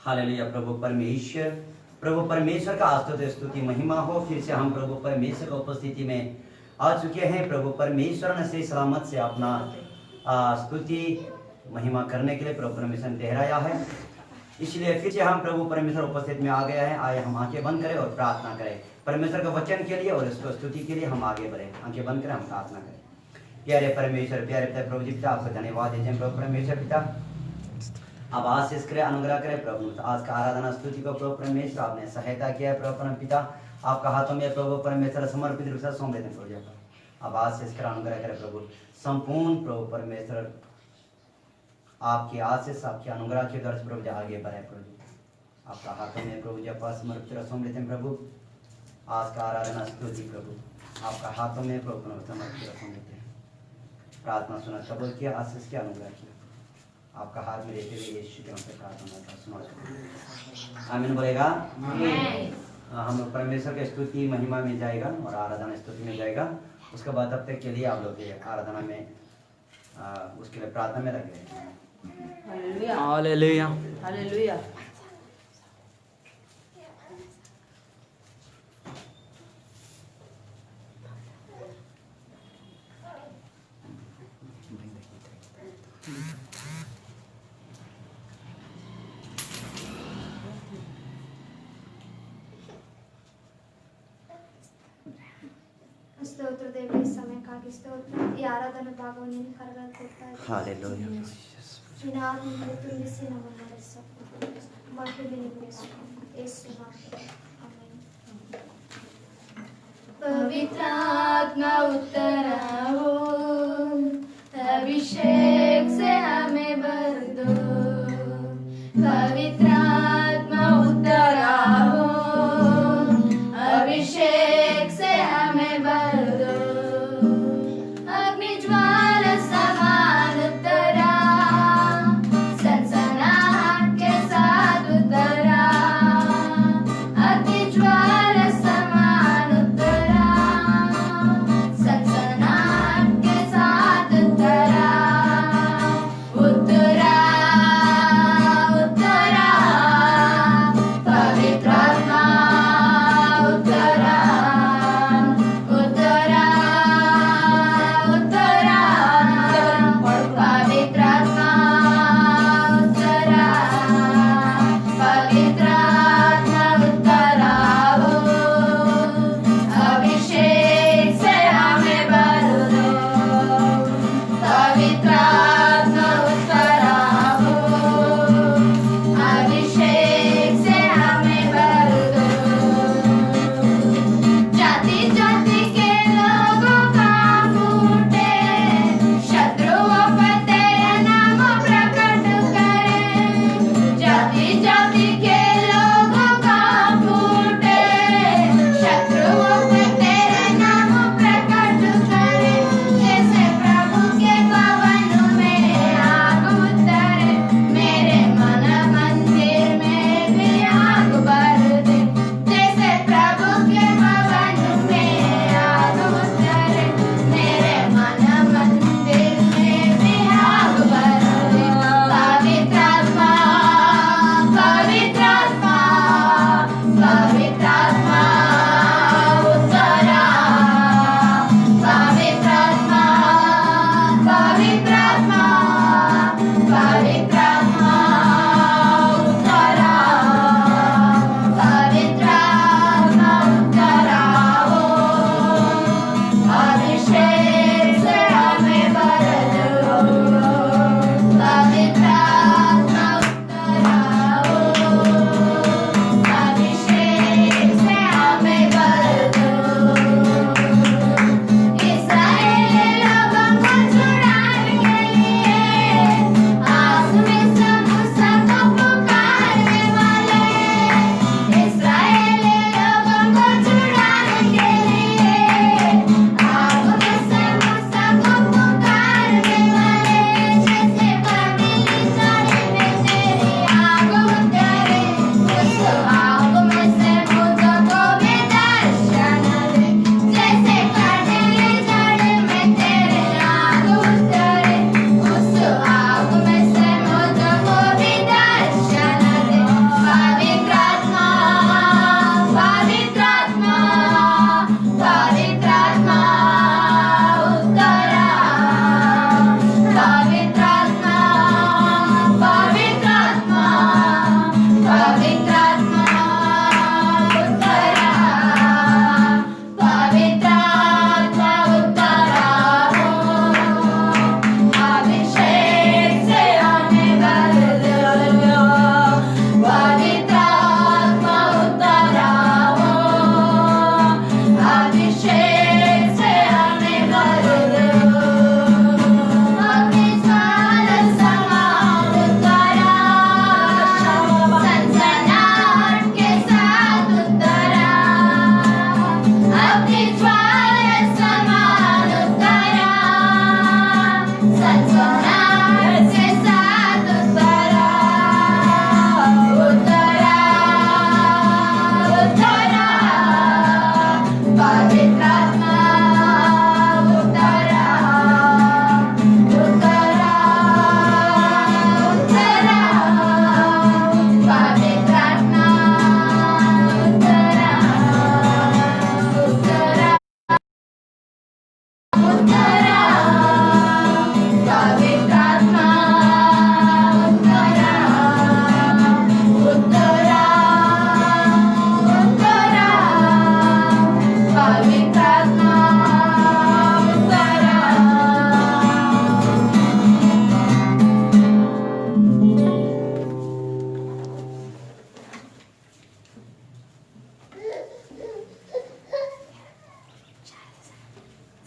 Hallelujah. प्रभु परमेश्वर का स्तुति महिमा हो। फिर से हम प्रभु परमेश्वर की उपस्थिति में आ चुके हैं। प्रभु परमेश्वर ने सही सलामत से अपना स्तुति महिमा करने के लिए प्रभु परमेश्वर ने ठहराया है। इसलिए फिर से हम प्रभु परमेश्वर उपस्थिति में आ गए हैं। आए हम आंखें बंद करें और प्रार्थना करें परमेश्वर के वचन के लिए और इसको स्तुति के लिए हम आगे बढ़े। आंखें बंद करें, हम प्रार्थना करें। प्यारे परमेश्वर, प्यारे पिता प्रभु जी पिता, आपको धन्यवाद देते हैं। प्रभु परमेश्वर पिता, अब आशीष करे, अनुग्रह करे प्रभु। आज का आराधना स्तुति को प्रभु परमेश्वर आपने सहायता किया है। प्रभु पिता, आपका हाथों में प्रभु परमेश्वर समर्पित रूप से सौंप देते हैं प्रभु जी। अब आशीष करे, अनुग्रह करे प्रभु। संपूर्ण प्रभु परमेश्वर आपके आशीष, आपके अनुग्रह के दर्श प्रभु जी आगे बढ़े प्रभु जी। आपका हाथों में प्रभु जी आपका समर्पित सौंप देते हैं प्रभु। आज का आराधना स्तुति प्रभु आपका हाथों में प्रभु समर्पित सौंप देते हैं। प्रार्थना सुना, कबूल किया, आशीष किया, अनुग्रह किया। आपका हाथ में रहते हुए यीशु के नाम से प्रार्थना सुना। आमीन बोलेगा। हम लोग परमेश्वर के स्तुति महिमा में जाएगा और आराधना स्तुति में जाएगा। उसके बाद तब तक के लिए आप लोग आराधना में उसके लिए प्रार्थना में रख लें। Hallelujah hallelujah. ಸ್ತೋತ್ರ ದೇವರೇ, ಸಮಯಕ್ಕಾಗಿ ಸ್ತೋತ್ರ. ಈ ಆರಾಧನೆ ಭಾಗವನ್ನು ನಿನ್ನ ಕರಗಳಲ್ಲಿ ಕೊಡ್ತಾ ಇದ್ದೀನಿ. हालेलुया। ನಿನ್ನ ಆತ್ಮವನ್ನು ತುಂಬಿಸಿ ನಮ್ಮನ್ನು ನಡೆಸು. ಮಹಿಮೆ ನಿನಗೆ ಯೇಸು ನಾಮದಲ್ಲಿ. ಆಮೆನ್. पवित्र आत्मा उतर हो, अभिषेक से हमें भर दो. पवित्र आत्मा उतर हो, अभिषेक से हमें भर दो. अग्नि ज्वाला समान उतरा, सनसनाहट के साथ उतरा. अग्नि ज्वाला समान उतरा, सनसनाहट के साथ उतरा. उतरा उतरा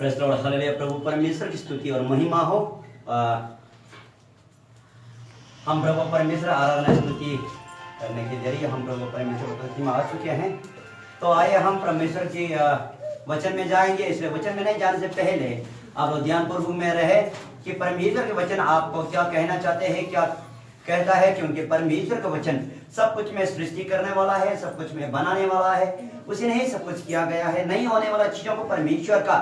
प्रेज़ द लॉर्ड, हालेलुया। प्रभु परमेश्वर की स्तुति और महिमा हो। हम प्रभु परमेश्वर आराधना स्तुति करने के जरिए हम प्रभु परमेश्वर की उपस्थिति में आ चुके हैं। तो आइए हम परमेश्वर की वचन में जाएंगे। इसलिए वचन में नहीं जाने से पहले आप ध्यानपूर्वक में रहे कि परमेश्वर के वचन आपको क्या कहना चाहते हैं, क्या कहता है। क्योंकि परमेश्वर का वचन सब कुछ में सृष्टि करने वाला है, सब कुछ में बनाने वाला है। उसी ने ही सब कुछ किया गया है। नहीं होने वाला चीजों को परमेश्वर का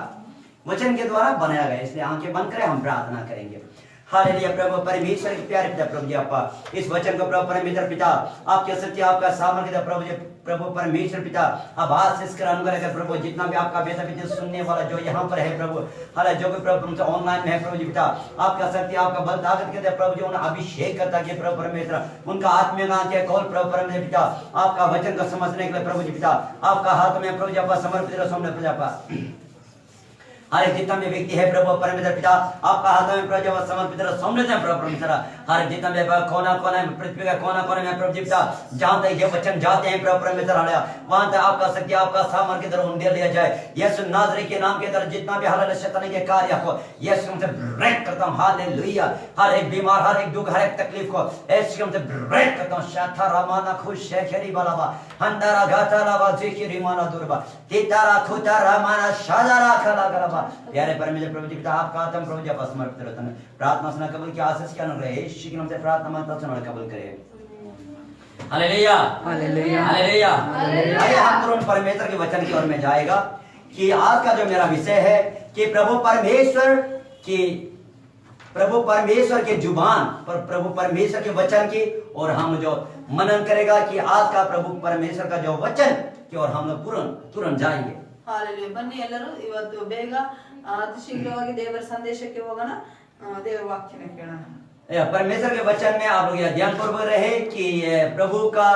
वचन के द्वारा बनाया गया। इसलिए आंखें बंद करें, हम प्रार्थना करेंगे। हालेलुया। प्रभु परमेश्वर के प्यारे पिता, प्रभु जी आपा इस वचन को प्रभु परमेश्वर पिता आपके सत्य आपका सामर्थ्य प्रभु परमेश्वर पिता अब आशीष कर अनुग्रह कर प्रभु। जितना भी आपका बेटा बेटी सुनने वाला जो यहाँ पर है प्रभु, हालांकि जो भी प्रभु ऑनलाइन में है प्रभु जी पिता, आपका शक्ति आपका बल ताकत के प्रभु जी उन्हें अभिषेक करता कि प्रभु परमेश्वर उनका आत्मीय ज्ञान के कौल प्रभु परमेश्वर पिता आपका वचन को समझने के लिए प्रभु जी पिता आपका हाथ में प्रभु जी आपका समर्पित सामने प्रजा हर एक जितना भी व्यक्ति है प्रभु परमेश्वर पिता आपका हाथ में प्रभु समर्पित समृद्ध है प्रभु परमेश्वर। हर जितना भी कोना कोना में पृथ्वी का कोना कोना में प्रभु पिता जहाँ तक ये वचन जाते हैं प्रभु परमेश्वर वहां तक आपका शक्ति आपका सामर्थ्य तरह उन्हें दिया जाए। यीशु नाज़री के नाम के तरह जितना भी हाल शैतान के कार्य को यीशु से ब्रेक करता हूँ। हालेलुया। हर एक बीमार, हर एक दुख, हर एक तकलीफ को यीशु से ब्रेक करता हूँ। शाथा रामाना खुश है खेरी बालाबा हंतारा घाटा लाबा जेकी रिमाना दुर्बा तीतारा खुता रामाना शादारा खला गलाबा। प्यारे परमेश्वर प्रभु जी पिता आपका आत्म प्रभु जी आप समर्पित रहते हैं। प्रार्थना सुना कबूल की आशीष के अनुग्रह यीशु के नाम से प्रार्थना मांगता हूं, सुना कबूल करें। Hallelujah hallelujah hallelujah. आइए हम तुरंत परमेश्वर के वचन की ओर में जाएगा कि आज का जो मेरा विषय है कि प्रभु परमेश्वर के जुबान पर प्रभु परमेश्वर के वचन की और हम जो मनन करेगा कि आज का प्रभु परमेश्वर का जो वचन की और हम लोग तुरंत जाएंगे। ಹಾಲೆಲೂಯಾ। ಬನ್ನಿ ಎಲ್ಲರೂ ಇವತ್ತು ಬೇಗ ಅತಿ ಶೀಘ್ರವಾಗಿ ದೇವರ ಸಂದೇಶಕ್ಕೆ ಹೋಗೋಣ, ದೇವರ ವಾಕ್ಯನ ಕೇಳೋಣ। परमेश्वर के वचन में आप लोग यह ध्यान पूर्वक रहे कि प्रभु का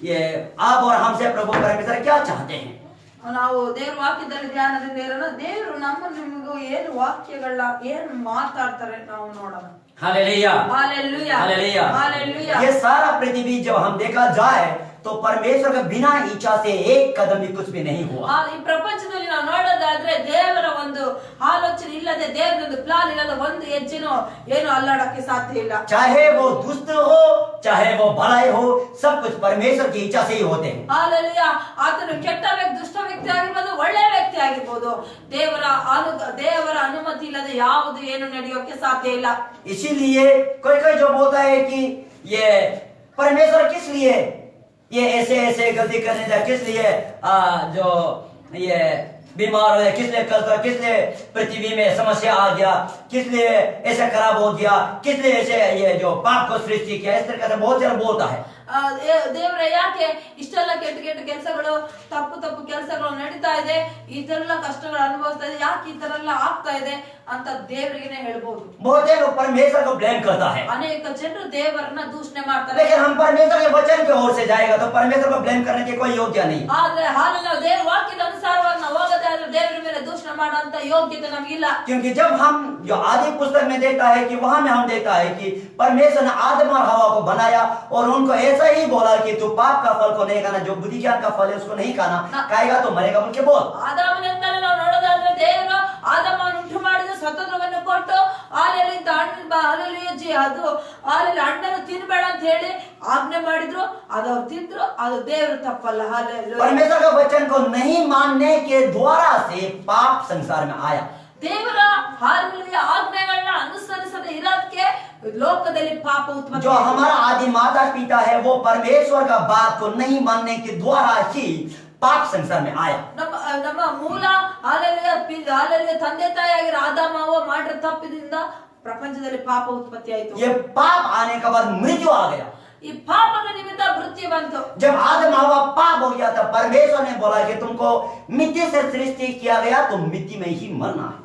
ये आप और हमसे प्रभु परमेश्वर क्या चाहते हैं। ನಾವು ದೇವರ ವಾಕ್ಯದಲ್ಲಿ ಧ್ಯಾನದಿಂದ ಇರೋಣ। ದೇವರು ನಮ್ಮ ನಿಮಗೂ ಏನು ವಾಕ್ಯಗಳನ್ನ ಏನು ಮಾತಾಡ್ತಾರೆ ನಾವು ನೋಡೋಣ। Hallelujah hallelujah hallelujah hallelujah. ये सारा पृथ्वी जब हम देखा जाए तो परमेश्वर का बिना इच्छा से एक कदम भी कुछ भी नहीं हुआ। ಈ ಪ್ರಪಂಚದಲ್ಲಿ ನಾವು ನೋಡೋದಾದ್ರೆ ದೇವರ ಒಂದು ಆಲೋಚನೆ ಇಲ್ಲದೆ ದೇವರ ಒಂದು ಪ್ಲಾನ್ ಇಲ್ಲದೆ ಒಂದು ಹೆಜ್ಜೆನೂ ಏನು ಅಲ್ಲಾಡಕ್ಕೆ ಸಾಧ್ಯ ಇಲ್ಲ। चाहे वो दुष्ट हो चाहे वो भलाई हो, सब कुछ परमेश्वर की इच्छा से ही होते हैं। हालेलुया। ಆತನು ಕೆಟ್ಟ ವ್ಯಕ್ತಿ, ದುಷ್ಟ ವ್ಯಕ್ತಿ ಆಗಿರ್ಬೋದು, ಒಳ್ಳೆಯ ವ್ಯಕ್ತಿ ಆಗಿರ್ಬೋದು, ದೇವರ ಅನುಮತಿ ಇಲ್ಲದೆ ಯಾವುದು ಏನು ನಡೆಯೋಕೆ ಸಾಧ್ಯ ಇಲ್ಲ। इसीलिए कोई जो बोलता है कि ये परमेश्वर किस लिए ये ऐसे गलती करने था, किस लिए जो ये बीमार हो गया, किस लिए किस लिए पृथ्वी में समस्या आ गया, किस लिए ऐसा खराब हो गया, किस लिए ऐसे ये जो पाप को सृष्टि किया, इस तरह से बहुत सारा बोलता है। ದೇವರ ಯಾಕೆ ಇಷ್ಟೆಲ್ಲ ಕೆಟ್ಟ ಕೆಲಸಗಳು ತಪ್ಪು ಕೆಲಸಗಳು ನಡೀತಾ ಇದೆ, ಈ ತರ ಎಲ್ಲ ಕಷ್ಟಗಳು ಅನುಭವಿಸ್ತಾ ಇದೆ, ಯಾಕೆ ಈ ತರ ಎಲ್ಲ ಆಗ್ತಾ ಇದೆ ಅಂತ ದೇವರಿಗೆ ಹೇಳ್ಬೋದು। बहुत लोग परमेश्वर को ब्लेम करता है। ಅನೇಕ ಜನರು ದೇವರನ್ನ ದೂಷಣೆ ಮಾಡ್ತಾರೆ। लेकिन हम परमेश्वर के वचन की ओर से जाएगा तो परमेश्वर को ब्लेम करने की कोई योग्य नहीं। ಆದ್ರೆ ಹಾಲು ನಾವು ದೇವರ ವಾಕ್ಯದ ಅನುಸಾರವಾಗಿ ನಾವು ಹೋಗದೆ ಆದ್ರೆ ದೇವರ ಮೇಲೆ ದೂಷಣೆ ಮಾಡುವಂತ ಯೋಗ್ಯತೆ ನಮಗಿಲ್ಲ। क्योंकि जब हम जो आदि पुस्तक में देखता है कि वहां में हम देखता है कि परमेश्वर ने आदम और हवा को बनाया और उनको ऐसा ही बोला कि तू पाप का फल को नहीं खाना, जो बुद्धि ज्ञान का फल है उसको नहीं खाना, खाएगा तो मरेगा बोल के बोल। ಆದಾಮನಿಂದಲೇ ನಾವು ನೋಡೋದಾದ್ರೆ ದೇವರು ಆದಾಮನ ಉಂಟು ಮಾಡಿದ ಸ್ವತಂತ್ರವನ್ನು ಕೊಟ್ಟು ಹಾಲೆಲಿಂದ ಹಣ್ಣನ್ನು ತಿನ್ಬೇಡ ಅಂತ ಹೇಳಿ ಆಜ್ಞೆ ಮಾಡಿದ್ರು, ಅದು ಅವ್ರು ತಿಂದ್ರು, ಅದು ದೇವರು ತಪ್ಪಲ್ಲ। ಹಾಲೆಲೂಯಾ। परमेश्वर का वचन को नहीं मानने के द्वारा से पाप संसार में आया। ದೇವರ ಹಾಲೆಲೂಯಾ ಆಜ್ಞೆಗಳನ್ನ ಅನುಸರಿಸದೆ ಇರೋದಕ್ಕೆ ಲೋಕದಲ್ಲಿ ಪಾಪ ಉತ್ಪತ್ತಿ। जो हमारा आदि माता पिता है वो परमेश्वर का बात को नहीं मानने के द्वारा ही पाप संसार में आया। ನಮ್ಮ ಮೂಲ ಹಾಲೆಲೂಯಾ ತಂದೆ ತಾಯಿಯಾಗಿರೋ ಆದಾಮ ಅವ್ವ ಮಾಡಿರೋ ತಪ್ಪಿನಿಂದ ಪ್ರಪಂಚದಲ್ಲಿ ಪಾಪ ಉತ್ಪತ್ತಿ ಆಯಿತು। ये पाप आने के बाद मृत्यु आ गया। ಈ ಪಾಪದ ನಿಮಿತ್ತ ಮೃತ್ಯು ಬಂತು। जब आदम हवा पाप हो गया था, परमेश्वर ने बोला कि तुमको मिट्टी से सृष्टि किया गया तो मिट्टी में ही मरना है।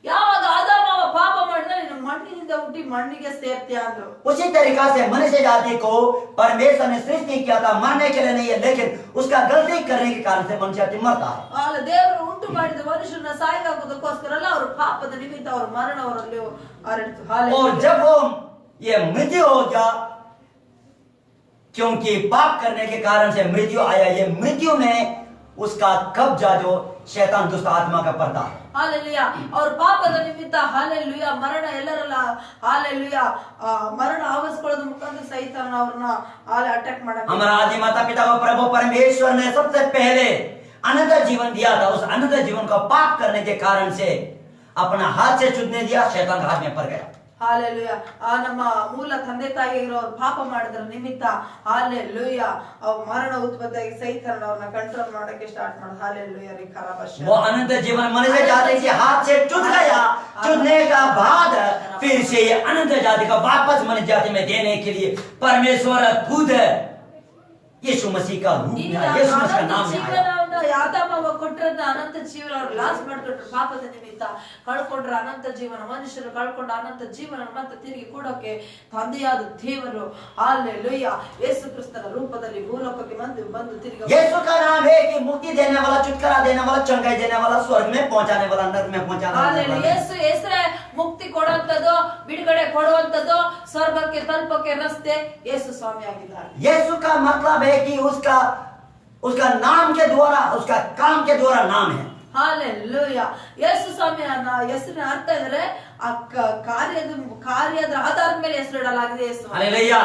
ಯಾವಾಗ ಆದಾಮ ಅವ್ವ ಪಾಪ ಮಾಡಿದ್ರೆ ನೀನು ಮಣ್ಣಿನಿಂದ ಹುಟ್ಟಿ ಮಣ್ಣಿಗೆ ಸೇರ್ತೀಯ ಅಂದ್ರು। उसी तरीका से मनुष्य जाति को परमेश्वर ने सृष्टि किया था मरने के लिए नहीं है, लेकिन उसका गलती करने के कारण से मनुष्य जाति मरता है। ದೇವರು ಉಂಟು ಮಾಡಿದ ಮನುಷ್ಯರನ್ನ ಸಾಯಿಗಾಕೋದಕ್ಕೋಸ್ಕರ ಅಲ್ಲ, ಅವರ ಪಾಪದ ನಿಮಿತ್ತ ಅವರ ಮರಣ ಅವರಲ್ಲಿ ಹರಡಿತು। और जब वो ये मृत्यु हो गया, क्योंकि पाप करने के कारण से मृत्यु आया, ये मृत्यु में उसका कब्जा जो शैतान दुष्ट आत्मा का पर्दा है। ಹಾಲೆಲೂಯಾ. ಅವ್ರ ಪಾಪದ ನಿಮಿತ್ತ ಹಾಲೆಲೂಯಾ ಮರಣ ಎಲ್ಲರಲ್ಲ ಹಾಲೆಲೂಯಾ ಮರಣ ಆವರಿಸ್ಕೊಳ್ಳೋದ್ರ ಮುಖಾಂತರ ಸೈತಾನ ಅವ್ರನ್ನ ಅಟ್ಯಾಕ್ ಮಾಡಕ್ಕೆ हमारा आदि माता पिता को प्रभु परमेश्वर ने सबसे पहले अनंत जीवन दिया था। उस अनंत जीवन को पाप करने के कारण से अपना हाथ से चुनने दिया, शैतान के हाथ में पड़ गया। ಹಾಲೆಲೂಯಾ. ನಮ್ಮ ಮೂಲ ತಂದೆ ತಾಯಿಯವರು ಪಾಪ ಮಾಡಿದ್ರ ನಿಮಿತ್ತ ಹಾಲೆಲೂಯಾ ಮರಣ ಉತ್ಪತ್ತಿಯಾಗಿ ಸೈತಾನ ಅವ್ರನ್ನ ಕಂಟ್ರೋಲ್ ಮಾಡಕ್ಕೆ ಸ್ಟಾರ್ಟ್ ಮಾಡ ಹಾಲೆಲೂಯಾ ರೀ ಖರಾಬ್ वो अनंत जीवन मनुष्य जाति के हाथ से चुन गया। चुनने का बाद फिर से ये अनंत जाति का वापस मनुष्य जाति में देने के लिए परमेश्वर खुद यीशु मसीह का रूप में आया, यीशु मसीह का नाम में आया। ಆದಾಮ ಕೊಟ್ಟಿರೋದ ಅನಂತ ಜೀವನ ಅವ್ರು ಲಾಸ್ ಮಾಡ್ಕೊಂಡ್ರು ಪಾಪದ ನಿಮಿತ್ತ ಕಳ್ಕೊಂಡ್ರ ಅನಂತ ಜೀವನ ಮನುಷ್ಯರು ಕಳ್ಕೊಂಡ ಅನಂತ ಜೀವನ ಮತ್ತೆ ತಿರುಗಿ ಕೊಡೋಕೆ ತಂದೆಯಾದ ದೇವರು ಹಾಲೆಲೂಯಾ ಯೇಸು ಕ್ರಿಸ್ತನ ರೂಪದಲ್ಲಿ ಭೂಲೋಕಕ್ಕೆ ಬಂದು ತಿರುಗಿ यीशु का नाम है कि मुक्ति देने वाला, छुटकारा देने वाला, चंगाई देने वाला, स्वर्ग में पहुंचाने वाला, नरक में पहुंचाने वाला। ಯೇಸು ಹೆಸರೇ ಮುಕ್ತಿ ಕೊಡುವಂತದ್ದು, ಬಿಡುಗಡೆ ಕೊಡುವಂತದ್ದು, ಸ್ವರ್ಗಕ್ಕೆ ತಲುಪಕ್ಕೆ ರಸ್ತೆ ಯೇಸು ಸ್ವಾಮಿ ಆಗಿದ್ದಾರೆ। यीशु का मतलब है कि उसका नाम के द्वारा, उसका काम के द्वारा नाम है। ಹಾಲೆಲೂಯಾ. ಯೇಸು ಸ್ವಾಮಿ ಹೆಸರಿನ ಅರ್ಥ ಇದ್ರೆ ಆ ಕಾರ್ಯದ ಆಧಾರದ ಮೇಲೆ ಹೆಸರು ಇಡಲಾಗಿದೆ ಯೇಸು। हालेलुया।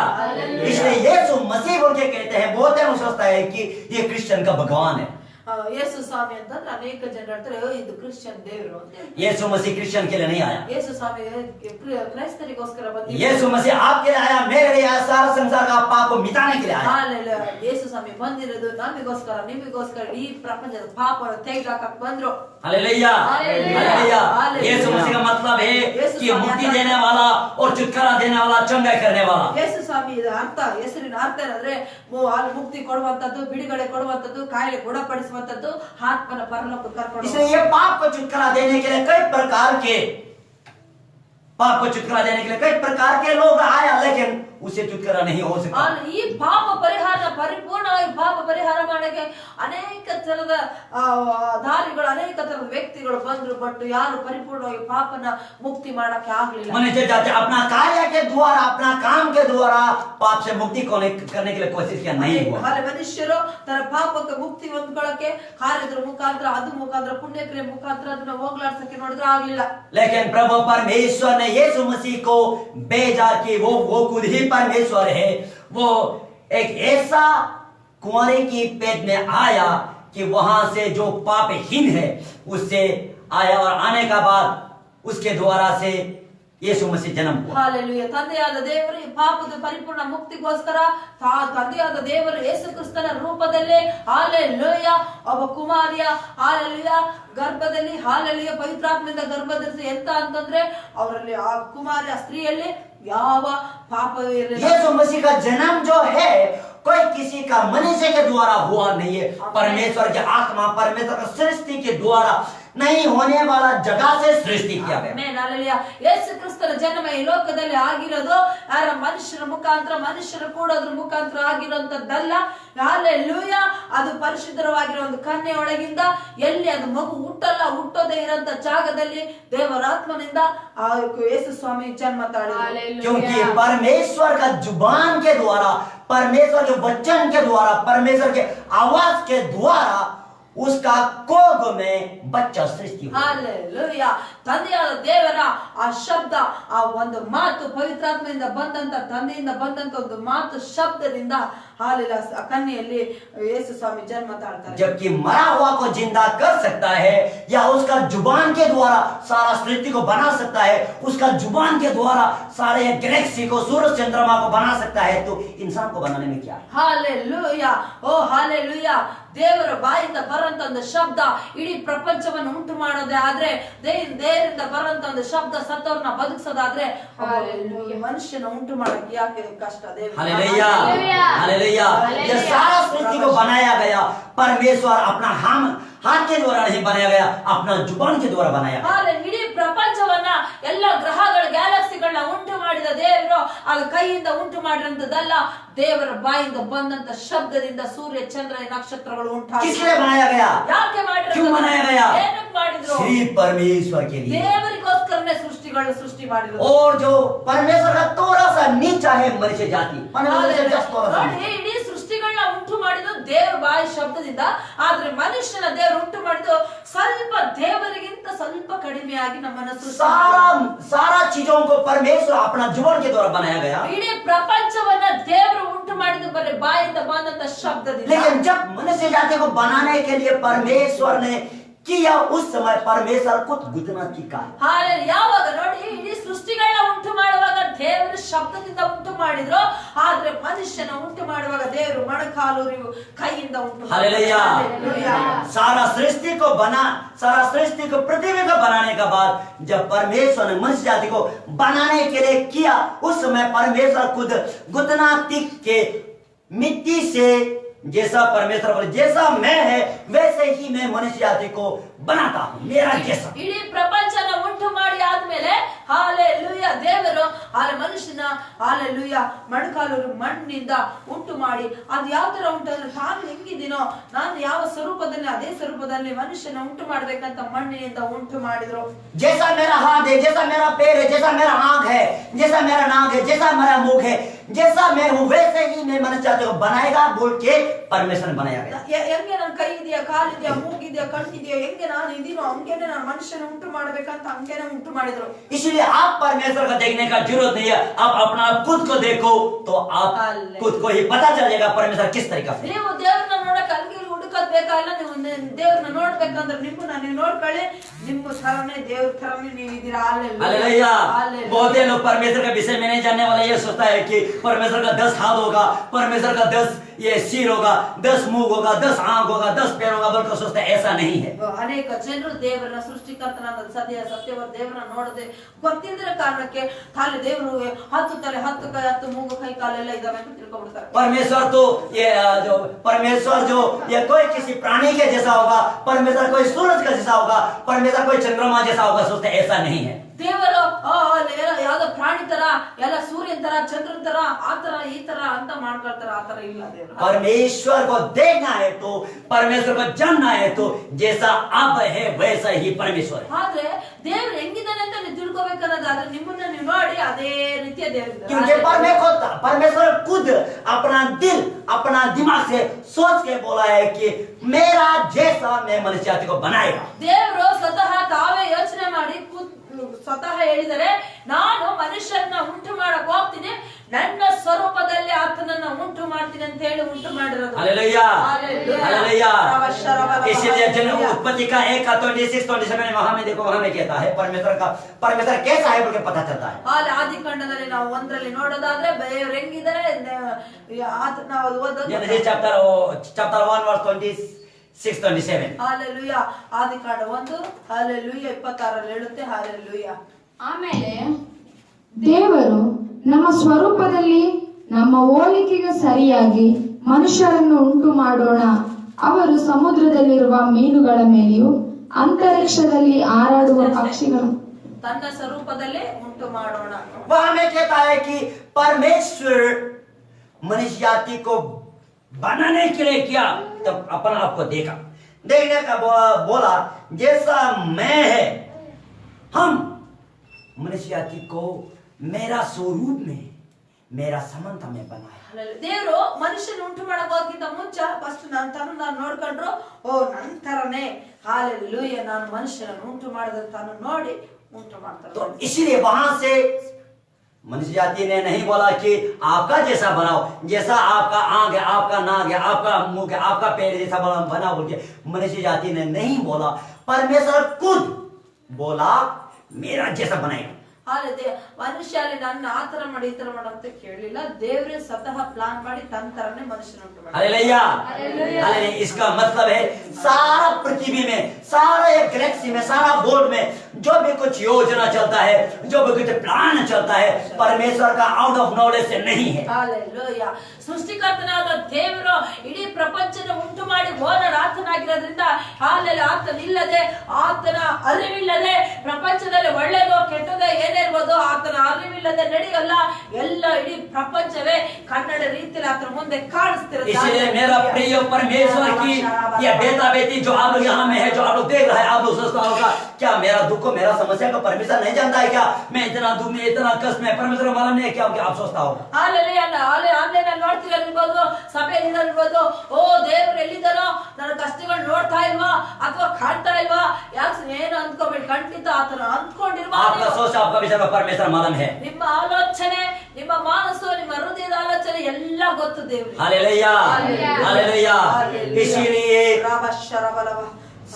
इसलिए यीशु मसीह बोल के कहते हैं, बहुत है सोचता है कि ये क्रिश्चियन का भगवान है। ಯೇಸು ಸ್ವಾಮಿ ಅಂತಂದ್ರೆ ಅನೇಕ ಜನರು ಹೇಳ್ತಾರೆ ಇದು ಕ್ರಿಶ್ಚಿಯನ್ ದೇವರು ಅಂತ। यीशु मसीह क्रिश्चियन के लिए नहीं आया। ಯೇಸು ಸ್ವಾಮಿ ಕ್ರೈಸ್ತರಿಗೋಸ್ಕರ ಬಂದಿಲ್ಲ। यीशु मसीह आपके लिए आया, मेरे लिए आया, सारा संसार का पाप को मिटाने के लिए आया। ಹಾಲೆಲೂಯಾ. ಯೇಸು ಸ್ವಾಮಿ ಬಂದಿರೋದು ನಮಗೋಸ್ಕರ, ನಿಮಗೋಸ್ಕರ, ಈ ಪ್ರಪಂಚದ ಪಾಪವನ್ನು ತೆಗೆದುಹಾಕಕ್ಕೆ ಬಂದ್ರು। हालेलुया। हालेलुया। यीशु मसीह का मतलब है कि मुक्ति देने वाला और छुटकारा देने वाला, चंगाई करने वाला। ಯೇಸು ಸ್ವಾಮಿ ಅರ್ಥ, ಹೆಸರಿನ ಅರ್ಥ ಏನಂದ್ರೆ ಮುಕ್ತಿ ಕೊಡುವಂತದ್ದು, ಬಿಡುಗಡೆ ಕೊಡುವಂತದ್ದು, ಕಾಯಿಲೆ ಗುಣಪಡಿಸುವಂತದ್ದು, ಆತ್ಮನ ಪರಲೋಕಕ್ಕೆ ಕರ್ಕೊಂಡು इसलिए ये पाप को छुटकारा देने के लिए कई प्रकार के लोग आया, लेकिन उसे छुटकारा नहीं हो सका। ಈ ಪಾಪ ಪರಿಹಾರ ಪರಿಪೂರ್ಣವಾಗಿ ಪಾಪ ಪರಿಹಾರ ಮಾಡಕ್ಕೆ ಅನೇಕ ತರದ ದಾರಿಗಳು, ಅನೇಕ ತರದ ವ್ಯಕ್ತಿಗಳು ಬಂದ್ರು, ಬಟ್ ಯಾರು ಪರಿಪೂರ್ಣವಾಗಿ ಪಾಪನ ಮುಕ್ತಿ ಮಾಡಕ್ಕೆ ಆಗ್ಲಿಲ್ಲ। मनुष्य जाति अपना कार्य के द्वारा, अपना काम के द्वारा पाप से मुक्ति करने के लिए कोशिश किया, नहीं हुआ। ಅಲ್ಲಿ ಮನುಷ್ಯರು ತನ್ನ ಪಾಪಕ್ಕೆ ಮುಕ್ತಿ ಹೊಂದ್ಕೊಳ್ಳಕ್ಕೆ ಕಾರ್ಯದ ಮುಖಾಂತರ, ಅದು ಮುಖಾಂತರ, ಪುಣ್ಯಕ್ರಿಯೆ ಮುಖಾಂತರ ಅದನ್ನ ಹೋಗ್ಲಾಡ್ಸಕ್ಕೆ ನೋಡಿದ್ರೆ ಆಗ್ಲಿಲ್ಲ। लेकिन प्रभु परमेश्वर ने यीशु मसीह को भेजा कि वो खुद ही परमेश्वर है। वो एक ऐसा कुंवारे की पेट में आया कि वहां से जो पापहीन है उससे आया, और आने का बाद उसके द्वारा से ಯೇಸು ಮसीह जन्म हुआ। ಹಾಲೆಲೂಯಾ. ತಂದೆಯಾದ ದೇವರು ಈ ಪಾಪದ ಪರಿಪೂರ್ಣ ಮುಕ್ತಿಗೋಸ್ಕರ ತಂದೆಯಾದ ದೇವರು ಯೇಸು ಕ್ರಿಸ್ತನ ರೂಪದಲ್ಲಿ ಹಾಲೆಲೂಯಾ ಒಬ್ಬ ಕುಮಾರಿಯ ಹಾಲೆಲೂಯಾ ಗರ್ಭದಲ್ಲಿ ಹಾಲೆಲೂಯಾ ಪವಿತ್ರಾತ್ಮದಿಂದ ಗರ್ಭಧರಿಸಿ ಎಂತ ಅಂತಂದ್ರೆ ಅವರಲ್ಲಿ ಆ ಕುಮಾರಿಯ ಸ್ತ್ರೀಯಲ್ಲಿ ಯಾವ ಪಾಪವೂ ಇರಲಿಲ್ಲ। यीशु मसीह का जन्म जो है कोई किसी का मनुष्य के द्वारा हुआ नहीं है, परमेश्वर की आत्मा, परमेश्वर की सृष्टि के द्वारा नहीं होने वाला जगह से सृष्टि किया गया। ಆಮೆನ್. ಹಾಲೆಲೂಯಾ. ಯೇಸು ಕ್ರಿಸ್ತನ ಜನ್ಮ ಈ ಲೋಕದಲ್ಲಿ ಆಗಿರೋದು ಯಾರ ಮನುಷ್ಯರ ಮುಖಾಂತರ, ಮನುಷ್ಯರು ಕೂಡೋದ್ರ ಮುಖಾಂತರ ಆಗಿರುವಂತದ್ದಲ್ಲ। ಹಾಲೆಲೂಯಾ. ಅದು ಪರಿಶುದ್ಧವಾಗಿರೋ ಒಂದು ಕನ್ಯೆ ಒಳಗಿಂದ, ಎಲ್ಲಿ ಅದು ಮಗು ಹುಟ್ಟೋದೇ ಇರೋಂತ ಜಾಗದಲ್ಲಿ ದೇವರಾತ್ಮನಿಂದ ಯೇಸು ಸ್ವಾಮಿ ಜನ್ಮ ತಾಳಿದ್ರು। क्योंकि परमेश्वर का जुबान के द्वारा, परमेश्वर के वचन के द्वारा, परमेश्वर के आवाज के द्वारा उसका कोग में बच्चा सृष्टि हुआ। ಹಾಲೆಲೂಯಾ. ತಂದೆಯಾದ ದೇವರ ಆ ಶಬ್ದ, ಆ ಒಂದು ಮಾತು, ಪವಿತ್ರಾತ್ಮದಿಂದ ಬಂದಂತ, ತಂದೆಯಿಂದ ಬಂದಂತ ಒಂದು ಮಾತು ಶಬ್ದದಿಂದ ಹಾಲೆಲೂಯಾ ಕನ್ಯೆಯಲ್ಲಿ ಯೇಸು ಸ್ವಾಮಿ ಜನ್ಮ ತಾಳ್ತಾರೆ। जबकि मरा हुआ को जिंदा कर सकता है, या उसका जुबान के द्वारा सारा सृष्टि को बना सकता है, उसका जुबान के द्वारा सारे गैलेक्सी को, सूरज चंद्रमा को बना सकता है, तो इंसान को बनाने में क्या है? ಹಾಲೆಲೂಯಾ. ಓ ಹಾಲೆಲೂಯಾ. ದೇವರ ಬಾಯಿಂದ ಬರುವಂತ ಒಂದು ಶಬ್ದ ಇಡೀ ಪ್ರಪಂಚವನ್ನು ಉಂಟು ಮಾಡೋದೇ ಆದ್ರೆ, ದೇವರಿಂದ ಬರುವಂತ ಒಂದು ಶಬ್ದ ಸತ್ತವ್ರನ್ನ ಬದುಕಿಸೋದಾದ್ರೆ, ಮನುಷ್ಯನ ಉಂಟು ಮಾಡಕ್ಕೆ ಯಾಕೆ ಕಷ್ಟ? हालेलुया। हालेलुया। ये सारा सृष्टि को बनाया गया परमेश्वर अपना हाथ के द्वारा नहीं बनाया गया, अपना जुबान के द्वारा बनाया। ಇಡೀ ಪ್ರಪಂಚವನ್ನ, ಎಲ್ಲ ಗ್ರಹಗಳ ಗ್ಯಾಲಕ್ಸಿಗಳನ್ನ ಉಂಟು ಮಾಡಿದ ದೇವರು ಅದು ಕೈಯಿಂದ ಉಂಟು ಮಾಡಿರಂತದಲ್ಲ, ದೇವರ ಬಾಯಿಂದ ಬಂದಂತ ಶಬ್ದದಿಂದ ಸೂರ್ಯ, ಚಂದ್ರ, ನಕ್ಷತ್ರಗಳು ಉಂಟಾಗಿ किसके लिए बनाया गया? ಯಾಕೆ ಮಾಡಿದ್ರು? क्यों बनाया गया? ಏನಕ್ಕೆ ಮಾಡಿದ್ರು? सिर्फ परमेश्वर के लिए। ದೇವರಿಗೋಸ್ಕರನೇ ಸೃಷ್ಟಿ ಮಾಡಿದ್ರು। और जो परमेश्वर का थोड़ा सा नीचा है मनुष्य जाति, ನೋಡಿ, ಇಡೀ ಸೃಷ್ಟಿಗಳನ್ನ ಉಂಟು ಮಾಡಿದ್ದು ದೇವರ ಬಾಯಿ ಶಬ್ದದಿಂದ. ಆದ್ರೆ ಮನುಷ್ಯನ ದೇವರು ಉಂಟು ಮಾಡಿದ್ದು ಸ್ವಲ್ಪ ದೇವರಿಗಿಂತ ಸ್ವಲ್ಪ ಕಡಿಮೆಯಾಗಿ ನಮ್ಮನ್ನು ಸೃಷ್ಟಿ सारा चीजों को परमेश्वर अपना जुबान के द्वारा बनाया गया। ಇಡೀ ಪ್ರಪಂಚವನ್ನ ದೇವರು ಉಂಟು ಮಾಡಿದ್ದು ಬರೀ ಬಾಯಿಂದ ಬಂದಂತ ಶಬ್ದದಿಂದ. लेकिन जब मनुष्य जाति को बनाने के लिए परमेश्वर ने किया, उस समय परमेश्वर खुद गुदना की कार्य। ಯಾವಾಗ ನೋಡಿ ಇಡೀ ಸೃಷ್ಟಿಗಳನ್ನ ಉಂಟು ಮಾಡುವಾಗ ದೇವರ ಶಬ್ದದಿಂದ ಉಂಟು ಮಾಡಿದ್ರು, ಆದ್ರೆ ಮನುಷ್ಯನ ಉಂಟು ಮಾಡುವಾಗ ದೇವರು ಮೊಣಕಾಲೂರಿಗೂ ಕೈಯಿಂದ ಉಂಟು ಮಾಡಿದ್ರು. हालेलुया। सारा सृष्टि को बना, सारा सृष्टि को पृथ्वी को बनाने के बाद जब परमेश्वर ने मनुष्य जाति को बनाने के लिए किया, उस समय परमेश्वर खुद गुदना के मिट्टी से, जैसा परमेश्वर बोले जैसा मैं है वैसे ही मैं मनुष्य जाति को बनाता हूँ, मेरा जैसा। ಇಡೀ ಪ್ರಪಂಚನ ಉಂಟು ಮಾಡಿ ಆದ್ಮೇಲೆ ಹಾಲೆಲೂಯಾ ದೇವರು ಮನುಷ್ಯನ ಹಾಲೆಲೂಯಾ ಮೊಣಕಾಲೂರು ಮಣ್ಣಿನಿಂದ ಉಂಟು ಮಾಡಿ, ಅದು ಯಾವ ತರ ಉಂಟಂದ್ರೆ ನಾನು ಹೆಂಗಿದ್ದೀನೋ ನಾನು ಯಾವ ಸ್ವರೂಪದಲ್ಲಿ ಅದೇ ಸ್ವರೂಪದಲ್ಲಿ ಮನುಷ್ಯನ ಉಂಟು ಮಾಡ್ಬೇಕಂತ ಮಣ್ಣಿನಿಂದ ಉಂಟು ಮಾಡಿದ್ರು. जैसा मेरा हाथ है, जैसा मेरा पैर है, जैसा मेरा आंख है, जैसा मेरा नाक है, जैसा मेरा मुख है, जैसा मैं हूँ वैसे ही मैं मनुष्य जाति को बनाएगा बोल के परमेश्वर ने बनाया गया। ಹೆಂಗೆ ನನ್ನ ಕೈ ಇದೆಯಾ, ಕಾಲಿದೆಯಾ, ಮೂಗಿದೆಯಾ, ಕಣ್ಣಿದೆಯಾ, ಹೆಂಗೆ ನಾನು ಇದೀನೋ ಹಂಗೇನೆ ನಾನು ಮನುಷ್ಯನ ಉಂಟು ಮಾಡ್ಬೇಕಂತ ಹಂಗೇನೆ ಉಂಟು ಮಾಡಿದ್ರು. इसलिए आप परमेश्वर को देखने का जरूरत नहीं है, आप अपना खुद को देखो तो आप खुद को ही पता चलेगा परमेश्वर किस तरीका से। ನೀವು ದೇವ್ರನ್ನ ನೋಡಕ್ ಅಲ್ಗಿ ಹುಡುಕದ್ ಬೇಕಾಗಿಲ್ಲ, ನೀವು ದೇವ್ರನ್ನ ನೋಡ್ಬೇಕಂದ್ರೆ ನಿಮ್ಮನ್ನ ನೀವು ನೋಡ್ಕೊಳ್ಳಿ, ನಿಮ್ಮ ತರನೇ ದೇವ್ರ ತರನೇ ನೀವು ಇದೀರಾ. हालेलुया। बहुत से लोग परमेश्वर के विषय में नहीं जानने वाले ये सोचता है कि परमेश्वर का 10 हाथ होगा, परमेश्वर का 10 ये सिर होगा, 10 मुंह होगा, 10 आंख होगा, 10 पैर होगा, बल्कि सोचता है ऐसा नहीं है। ಅನೇಕ ಜನರು ದೇವರನ್ನ ಸೃಷ್ಟಿಕರ್ತನಾದ ಸತ್ಯವ ದೇವರನ್ನ ನೋಡದೆ ಗೊತ್ತಿಲ್ಲದ ಕಾರಣಕ್ಕೆ ತಾಲೆ ದೇವರು 10 ತಲೆ 10 ಕೈ 10 ಮೂಗು ಕೈ ಕಾಲೆಲ್ಲ ಇದಾವೆ ಅಂತ ತಿಳ್ಕೊಂಡ್ಬಿಡ್ತಾರೆ. परमेश्वर तो ये जो परमेश्वर जो ये कोई किसी प्राणी के जैसा होगा, परमेश्वर कोई सूरज का जैसा होगा, परमेश्वर कोई चंद्रमा जैसा होगा, सोचते ऐसा नहीं है। ದೇವರು ಯಾವ್ದೋ ಪ್ರಾಣಿ ತರ ಎಲ್ಲ ಸೂರ್ಯನ್ ತರ ಚಂದ್ರನ್ ತರ ಆ ತರ ಈ ತರ ಅಂತ ಮಾಡ್ಕೊಳ್ತಾರ, ಆ ತರ ಇಲ್ಲ ದೇವರು. परमेश्वर को देखना है तो, परमेश्वर को जानना है तो जैसा अब है वैसा ही परमेश्वर है। ಆದ್ರೆ ದೇವ್ರು ಹೆಂಗಿದ್ದಾನೆ ಅಂತ ನೀವು ತಿಳ್ಕೊಬೇಕನ್ನೋದಾದ್ರೆ ನಿಮ್ಮನ್ನ ನೀವು ನೋಡಿ ಅದೇ ರೀತಿಯ ದೇವ್ರು. क्योंकि परमेश्वर खुद अपना दिल अपना दिमाग से सोच के बोला है कि मेरा जैसा मैं मनुष्य जाति को बनाएगा। ದೇವರು ಸ್ವತಃ ತಾವೇ ಯೋಚನೆ ಮಾಡಿ ಸ್ವತಃ ಹೇಳಿದರೆ ನಾನು ಮನುಷ್ಯರನ್ನ ಉಂಟು ಮಾಡಕ್ ಹೋಗ್ತೀನಿ, ನನ್ನ ಸ್ವರೂಪದಲ್ಲಿ ಆತನನ್ನ ಉಂಟು ಮಾಡ್ತೀನಿ ಅಂತ ಹೇಳಿ ಉಂಟು ಮಾಡಿರೋದು. हालेलुया। हालेलुया। इसलिए जन्म उत्पत्ति का 1:26-27 वहां में देखो, वहां में कहता है परमेश्वर कैसा है बोल के पता चलता है। ಆದಿಕಾಂಡದಲ್ಲಿ ನಾವು 1ರಲ್ಲಿ ನೋಡೋದಾದ್ರೆ ದೇವರು ಹೆಂಗಿದ್ದಾರೆ ನಾವು ಓದೋದು Genesis chapter 1 verse 26-27. ಹಾಲೆಲೂಯಾ. ಆದಿಕಾಂಡ 1 ಹಾಲೆಲೂಯಾ 26ರಲ್ಲಿ ಹೇಳುತ್ತೆ. ಹಾಲೆಲೂಯಾ. ಆಮೇಲೆ ದೇವರು ನಮ್ಮ ಸ್ವರೂಪದಲ್ಲಿ ನಮ್ಮ ಹೋಲಿಕೆಗೆ ಸರಿಯಾಗಿ ಮನುಷ್ಯರನ್ನು ಉಂಟು ಮಾಡೋಣ, ಅವರು ಸಮುದ್ರದಲ್ಲಿರುವ ಮೀನುಗಳ ಮೇಲೆಯೂ ಅಂತರಿಕ್ಷದಲ್ಲಿ ಹಾರಾಡುವ ಪಕ್ಷಿಗಳ ತನ್ನ ಸ್ವರೂಪದಲ್ಲೇ ಉಂಟು ಮಾಡೋಣ. वहां में कहता है कि परमेश्वर मनुष्य जाति को बनाने के लिए किया, तब अपना आप को देखा, देखने का बोला जैसा मैं है, हम मनुष्य जाति को मेरा स्वरूप में मेरा समानता में बनाया। ದೇವರು ಮನುಷ್ಯನ ಉಂಟು ಮಾಡಕ್ ಹೋಗಿಂತ ಮುಂಚೆ ಫಸ್ಟ್ ನಾನು ನೋಡ್ಕೊಂಡ್ರು, ಓ ನನ್ನ ತರನೇ ಹಾಲೆಲೂಯಾ ನಾನು ಮನುಷ್ಯನನ್ನು ಉಂಟು ಮಾಡಿದ್ರೆ ತಾನು ನೋಡಿ ಉಂಟು ಮಾಡ್ತಾರೆ. तो इसलिए वहां से मनुष्य जाति ने नहीं बोला कि आपका जैसा बनाओ, जैसा आपका आंख है, आपका नाक है, आपका मुंह है, आपका पैर जैसा बना बोल के मनुष्य जाति ने नहीं बोला, परमेश्वर खुद बोला मेरा जैसा बनाएगा। ಮನುಷ್ಯ ಅಲ್ಲಿ ನನ್ನ ಆ ತರ ಮಾಡಿ ಈ ತರ ಮಾಡು ಅಂತ ಕೇಳಲಿಲ್ಲ, ದೇವರೇ ಸ್ವತಃ ಪ್ಲಾನ್ ಮಾಡಿ ತನ್ನ ತರನೇ ಮನುಷ್ಯನ ಉಂಟು ಮಾಡಿದ. हालेलुया। हालेलुया। इसका मतलब है सारा पृथ्वी में, सारा एक गैलेक्सी में, सारा बोर्ड में जो भी कुछ योजना चलता है, जो भी कुछ प्लान चलता है, परमेश्वर का आउट ऑफ नॉलेज से नहीं है। ಹಾಲೆಲೂಯಾ. ಸೃಷ್ಟಿಕರ್ತನಾದ ದೇವರು ಇಡೀ ಪ್ರಪಂಚನ ಉಂಟು ಮಾಡಿ ಓನರ್ ಆತನಾಗಿರೋದ್ರಿಂದ ಆತನಿಲ್ಲದೆ ಆತನ ಅರಿವಿಲ್ಲದೆ ಪ್ರಪಂಚದಲ್ಲಿ ಒಳ್ಳೇದೋ ಕೆಟ್ಟದೋ ಏನೇ ಇರ್ಬೋದು ಆತನ ಅರಿವಿಲ್ಲದೆ ನಡೆಯಲ್ಲ. ಎಲ್ಲ ಇಡೀ ಪ್ರಪಂಚವೇ ಕನ್ನಡ ರೀತಿಯಲ್ಲಿ ಆತನ ಮುಂದೆ ಕಾಣಿಸ್ತಿರುತ್ತೆ. इसलिए मेरा प्रिय परमेश्वर की ये बेटा बेटी जो आप लोग यहाँ में है, जो आप लोग देख रहे हैं, आप लोग सोचता होगा क्या मेरा दुख को, मेरा समस्या को परमेश्वर नहीं जानता है क्या? मैं इतना दुख में, इतना कष्ट में, परमेश्वर मालूम नहीं है क्या? आप सोचता होगा। ಹಾಲೆಲೂಯಾ. ಆನ್ಲೈನ್ ಅಲ್ಲಿ ನೋಡ್ತಿರಬಹುದು, ಸಭೆಯಲ್ಲಿ ಆಗೋದು. ಓ ದೇವ್ರು ಎಲ್ಲಿದ್ದಾನೋ, ನನ್ನ ಕಷ್ಟಗಳು ನೋಡ್ತಾ ಇಲ್ವಾ ಅಥವಾ ಕಾಣ್ತಾ ಇಲ್ವಾ, ಯಾಕೆ ಏನು ಅಂದ್ಕೋಬೇಡಿ. ಖಂಡಿತ ಆತರ ಅಂದ್ಕೊಂಡಿರ್ಬಾರ್ದು. आपका सोच आपका विचार को परमेश्वर मालूम है। ನಿಮ್ಮ ಆಲೋಚನೆ, ನಿಮ್ಮ ಮನಸ್ಸು, ನಿಮ್ಮ ಹೃದಯದ ಆಲೋಚನೆ ಎಲ್ಲ ಗೊತ್ತು ದೇವ್ರಿಗೆ. Hallelujah hallelujah. इसीलिए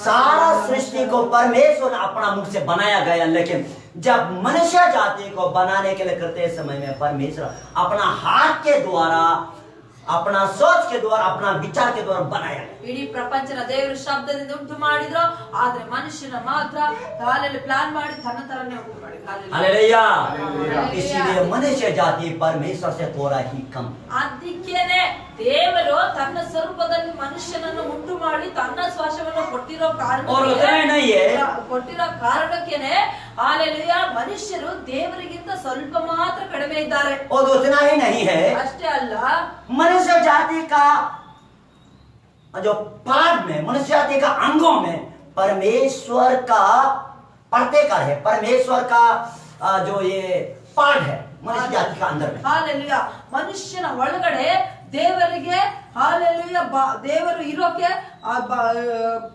सारा सृष्टि को परमेश्वर ने अपना मुख से बनाया गया, लेकिन जब मनुष्य जाति को बनाने के लिए करते समय में परमेश्वर अपना हाथ के द्वारा, अपना सोच के द्वारा, अपना विचार के द्वारा बनाया। ಇಡೀ ಪ್ರಪಂಚನ ದೇವರು ಶಬ್ದದಿಂದ ಉಂಟು ಮಾಡಿದ್ರು, ಆದ್ರೆ ಮನುಷ್ಯನ ಮಾತ್ರ ಕಾಲಲ್ಲಿ ಪ್ಲಾನ್ ಮಾಡಿ ತನ್ನ ತರನೇ ಉಂಟು ಮಾಡಿದ್ರು. हालेलुया। इसीलिए मनुष्य जाति परमेश्वर से थोड़ा ही कम। ಅದಕ್ಕೇನೆ ದೇವರು ತನ್ನ ಸ್ವರೂಪದಲ್ಲಿ ಮನುಷ್ಯನನ್ನು ಉಂಟು ಮಾಡಿ ತನ್ನ ಶ್ವಾಸವನ್ನು ಕೊಟ್ಟಿರೋ और उतना ही नहीं है, ಕೊಟ್ಟಿರೋ ಕಾರಣಕ್ಕೇನೆ ಹಾಲೆಲೂಯಾ ಮನುಷ್ಯರು ದೇವರಿಗಿಂತ ಸ್ವಲ್ಪ ಮಾತ್ರ ಕಡಿಮೆ ಇದ್ದಾರೆ. और उतना ही नहीं है, ಅಷ್ಟೇ ಅಲ್ಲ, मनुष्य जाति का जो पार्ट में, मनुष्य जाति का अंगों में परमेश्वर का प्रत्येक है, परमेश्वर का जो ये पार्ट है मनुष्य जाति का अंदर में। ಹಾಲೆಲೂಯಾ ಮನುಷ್ಯನ ಒಳಗಡೆ ದೇವರಿಗೆ ಹಾಲೆಲೂಯಾ ದೇವರು ಇರೋಕೆ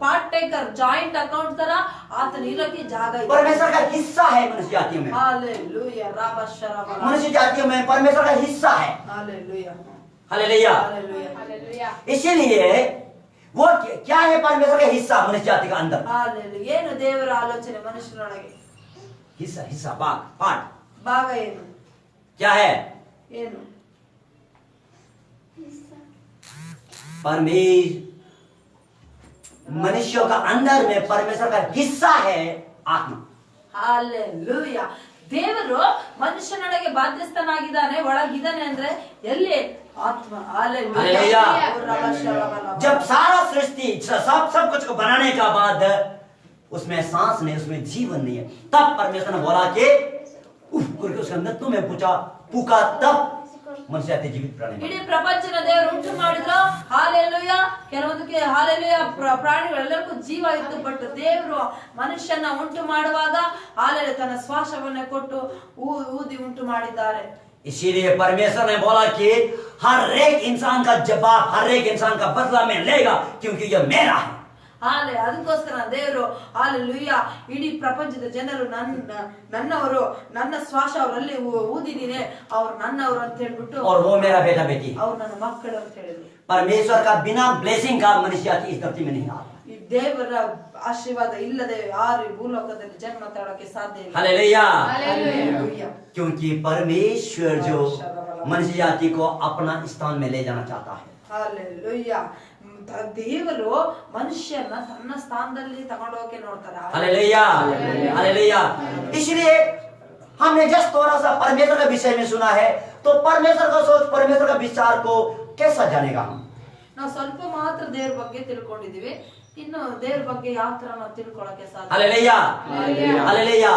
ಪಾರ್ಟ್ ಟೇಕರ್, ಜಾಯಿಂಟ್ ಅಕೌಂಟ್ ತರ ಆತನ ಇರೋಕೆ ಜಾಗ ಇದೆ. परमेश्वर का हिस्सा है मनुष्य जाति में। हालेलुया राबशरबला मनुष्य जाति में परमेश्वर का हिस्सा है। Hallelujah hallelujah. हालेलुया इसीलिए वो क्या है परमेश्वर का हिस्सा मनुष्य जाति का अंदर? हालेलुया ಏನು ದೇವರ ಆಲೋಚನೆ ಮನುಷ್ಯನೊಳಗೆ? हिस्सा, हिस्सा, भाग, पार्ट ಭಾಗ ಏನು? क्या है? ಏನು? मनुष्यों का अंदर में परमेश्वर का हिस्सा है आत्मा। ಹಾಲೆಲುಯಾ ದೇವರು ಮನುಷ್ಯನೊಳಗೆ ಬಾಧ್ಯಸ್ಥನಾಗಿದ್ದಾನೆ, ಒಳಗಿದ್ದಾನೆ ಅಂದ್ರೆ ಎಲ್ಲಿ? ಆತ್ಮ. हालेलुया। जब सारा सृष्टि सब कुछ को बनाने का बाद उसमें सांस नहीं, उसमें जीवन नहीं है, तब परमेश्वर ने बोला कि करके उसके अंदर तुम्हें पूछा तब मनुष्य जाति जीवित प्राणी। ಇಡೀ ಪ್ರಪಂಚನ ದೇವರು ಉಂಟು ಮಾಡಿದ್ರು. ಹಾಲೆಲುಯಾ ಕೆಲವೊಂದಕ್ಕೆ ಹಾಲೆಲುಯಾ ಪ್ರಾಣಿಗಳೆಲ್ಲರಿಗೂ ಜೀವ ಇತ್ತು, ಬಟ್ ದೇವರು ಮನುಷ್ಯನ ಉಂಟು ಮಾಡುವಾಗ ಹಾಲೆಲುಯಾ ತನ್ನ ಶ್ವಾಸವನ್ನ ಕೊಟ್ಟು ಊದಿ ಉಂಟು ಮಾಡಿದ್ದಾರೆ. इसीलिए परमेश्वर ने बोला कि हर एक इंसान का जवाब, हर एक इंसान का बदला में लेगा, क्योंकि यह मेरा है। ಅದಕ್ಕೋಸ್ಕರ ದೇವರು ಹಾಲೆಲುಯಾ ಇಡೀ ಪ್ರಪಂಚದ ಜನರು ನನ್ನವರು, ನನ್ನ ಶ್ವಾಸ ಅವರಲ್ಲಿ ಊದಿದ್ದೀನಿ, ಅವ್ರು ನನ್ನವರು ಅಂತ ಹೇಳ್ಬಿಟ್ಟು और वो मेरा बेटा बेटी। ಅವ್ರು ನನ್ನ ಮಕ್ಕಳು ಅಂತ ಹೇಳಿದ್ರು. परमेश्वर का बिना ब्लेसिंग का मनुष्य जाति इस धरती में नहीं आता। ಈ ದೇವರ ಆಶೀರ್ವಾದ ಇಲ್ಲದೆ ಯಾರು ಭೂಲೋಕದಲ್ಲಿ ಜನ್ಮ ತಾಳಕ್ಕೆ ಸಾಧ್ಯ ಇಲ್ಲ. हालेलुया। हालेलुया। क्योंकि परमेश्वर जो मनुष्य जाति को अपना स्थान में ले जाना चाहता है। हालेलुया ದೇವರು ಮನುಷ್ಯನ ತನ್ನ ಸ್ಥಾನದಲ್ಲಿ ತಗೊಂಡೋಕೆ ನೋಡ್ತಾರೆ. Hallelujah hallelujah. इसलिए हमने जस्ट थोड़ा सा परमेश्वर का विषय में सुना है, तो परमेश्वर का सोच, परमेश्वर का विचार को कैसा जानेगा हम? ನಾವು ಸ್ವಲ್ಪ ಮಾತ್ರ ದೇವ್ರ ಬಗ್ಗೆ ತಿಳ್ಕೊಂಡಿದೀವಿ, ಇನ್ನು ದೇವ್ರ ಬಗ್ಗೆ ಯಾವ ತರ ನಾವು ತಿಳ್ಕೊಳ್ಳೋಕೆ ಸಾಧ್ಯ? Hallelujah hallelujah.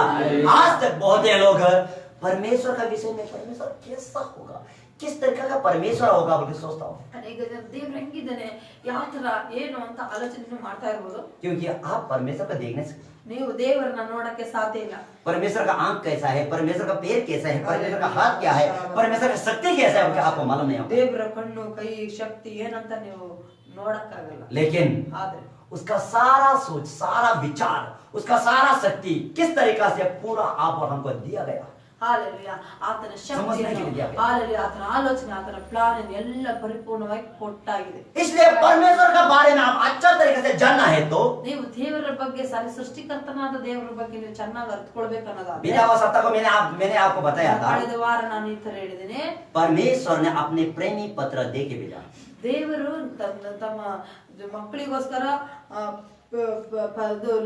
आज तक बहुत से लोग परमेश्वर का विषय में परमेश्वर कैसा होगा, किस तरीके का परमेश्वर होगा बोल के सोचता हूँ, ಅನೇಕ ಜನ ದೇವ್ರ ಹೆಂಗಿದ್ದಾನೆ, ಯಾವ ತರ ಏನು ಅಂತ ಆಲೋಚನೆ ಮಾಡ್ತಾ ಇರ್ಬೋದು. क्योंकि आप परमेश्वर को देखने से, ನೀವು ದೇವರನ್ನ ನೋಡಕ್ಕೆ ಸಾಧ್ಯ ಇಲ್ಲ. परमेश्वर का आंख कैसा है, परमेश्वर का पैर कैसा है, परमेश्वर का हाथ क्या है, परमेश्वर का शक्ति कैसा है, उनका आपको मालूम नहीं होगा। ದೇವರ ಕಣ್ಣು, ಕೈ, ಶಕ್ತಿ ಏನಂತ ನೀವು ನೋಡಕ್ಕಾಗಲ್ಲ. लेकिन ಆದ್ರೆ उसका सारा सोच, सारा विचार, उसका सारा शक्ति किस तरीका से पूरा आप और हमको दिया गया। ಹಾಲೆಲುಯಾ ಆತನ ಸಮಸ್ಯೆ ಶಕ್ತಿ, ಇದೆಯಾ? ಹಾಲೆಲುಯಾ ಆತನ ಆಲೋಚನೆ, ಆತನ ಪ್ಲಾನ್ ಎಲ್ಲ ಪರಿಪೂರ್ಣವಾಗಿ ಕೊಟ್ಟಾಗಿದೆ. इसलिए परमेश्वर के बारे में आप अच्छा तरीके से जानना है तो ನೀವು ದೇವರ ಬಗ್ಗೆ ಸೃಷ್ಟಿಕರ್ತನಾದ ದೇವರ ಬಗ್ಗೆ ನೀವು ಚೆನ್ನಾಗಿ ಅರ್ಥಕೊಳ್ಬೇಕನ್ನೋದಾದ್ರೆ, बिना आवश्यकता को मैंने आपको बताया था, ಕಳೆದ ವಾರ ನಾನು ಈ ತರ ಹೇಳಿದ್ದೇನೆ, परमेश्वर ने अपने प्रेमी पत्र दे के भेजा। ದೇವರು ತಮ್ಮ ಮಕ್ಕಳಿಗೋಸ್ಕರ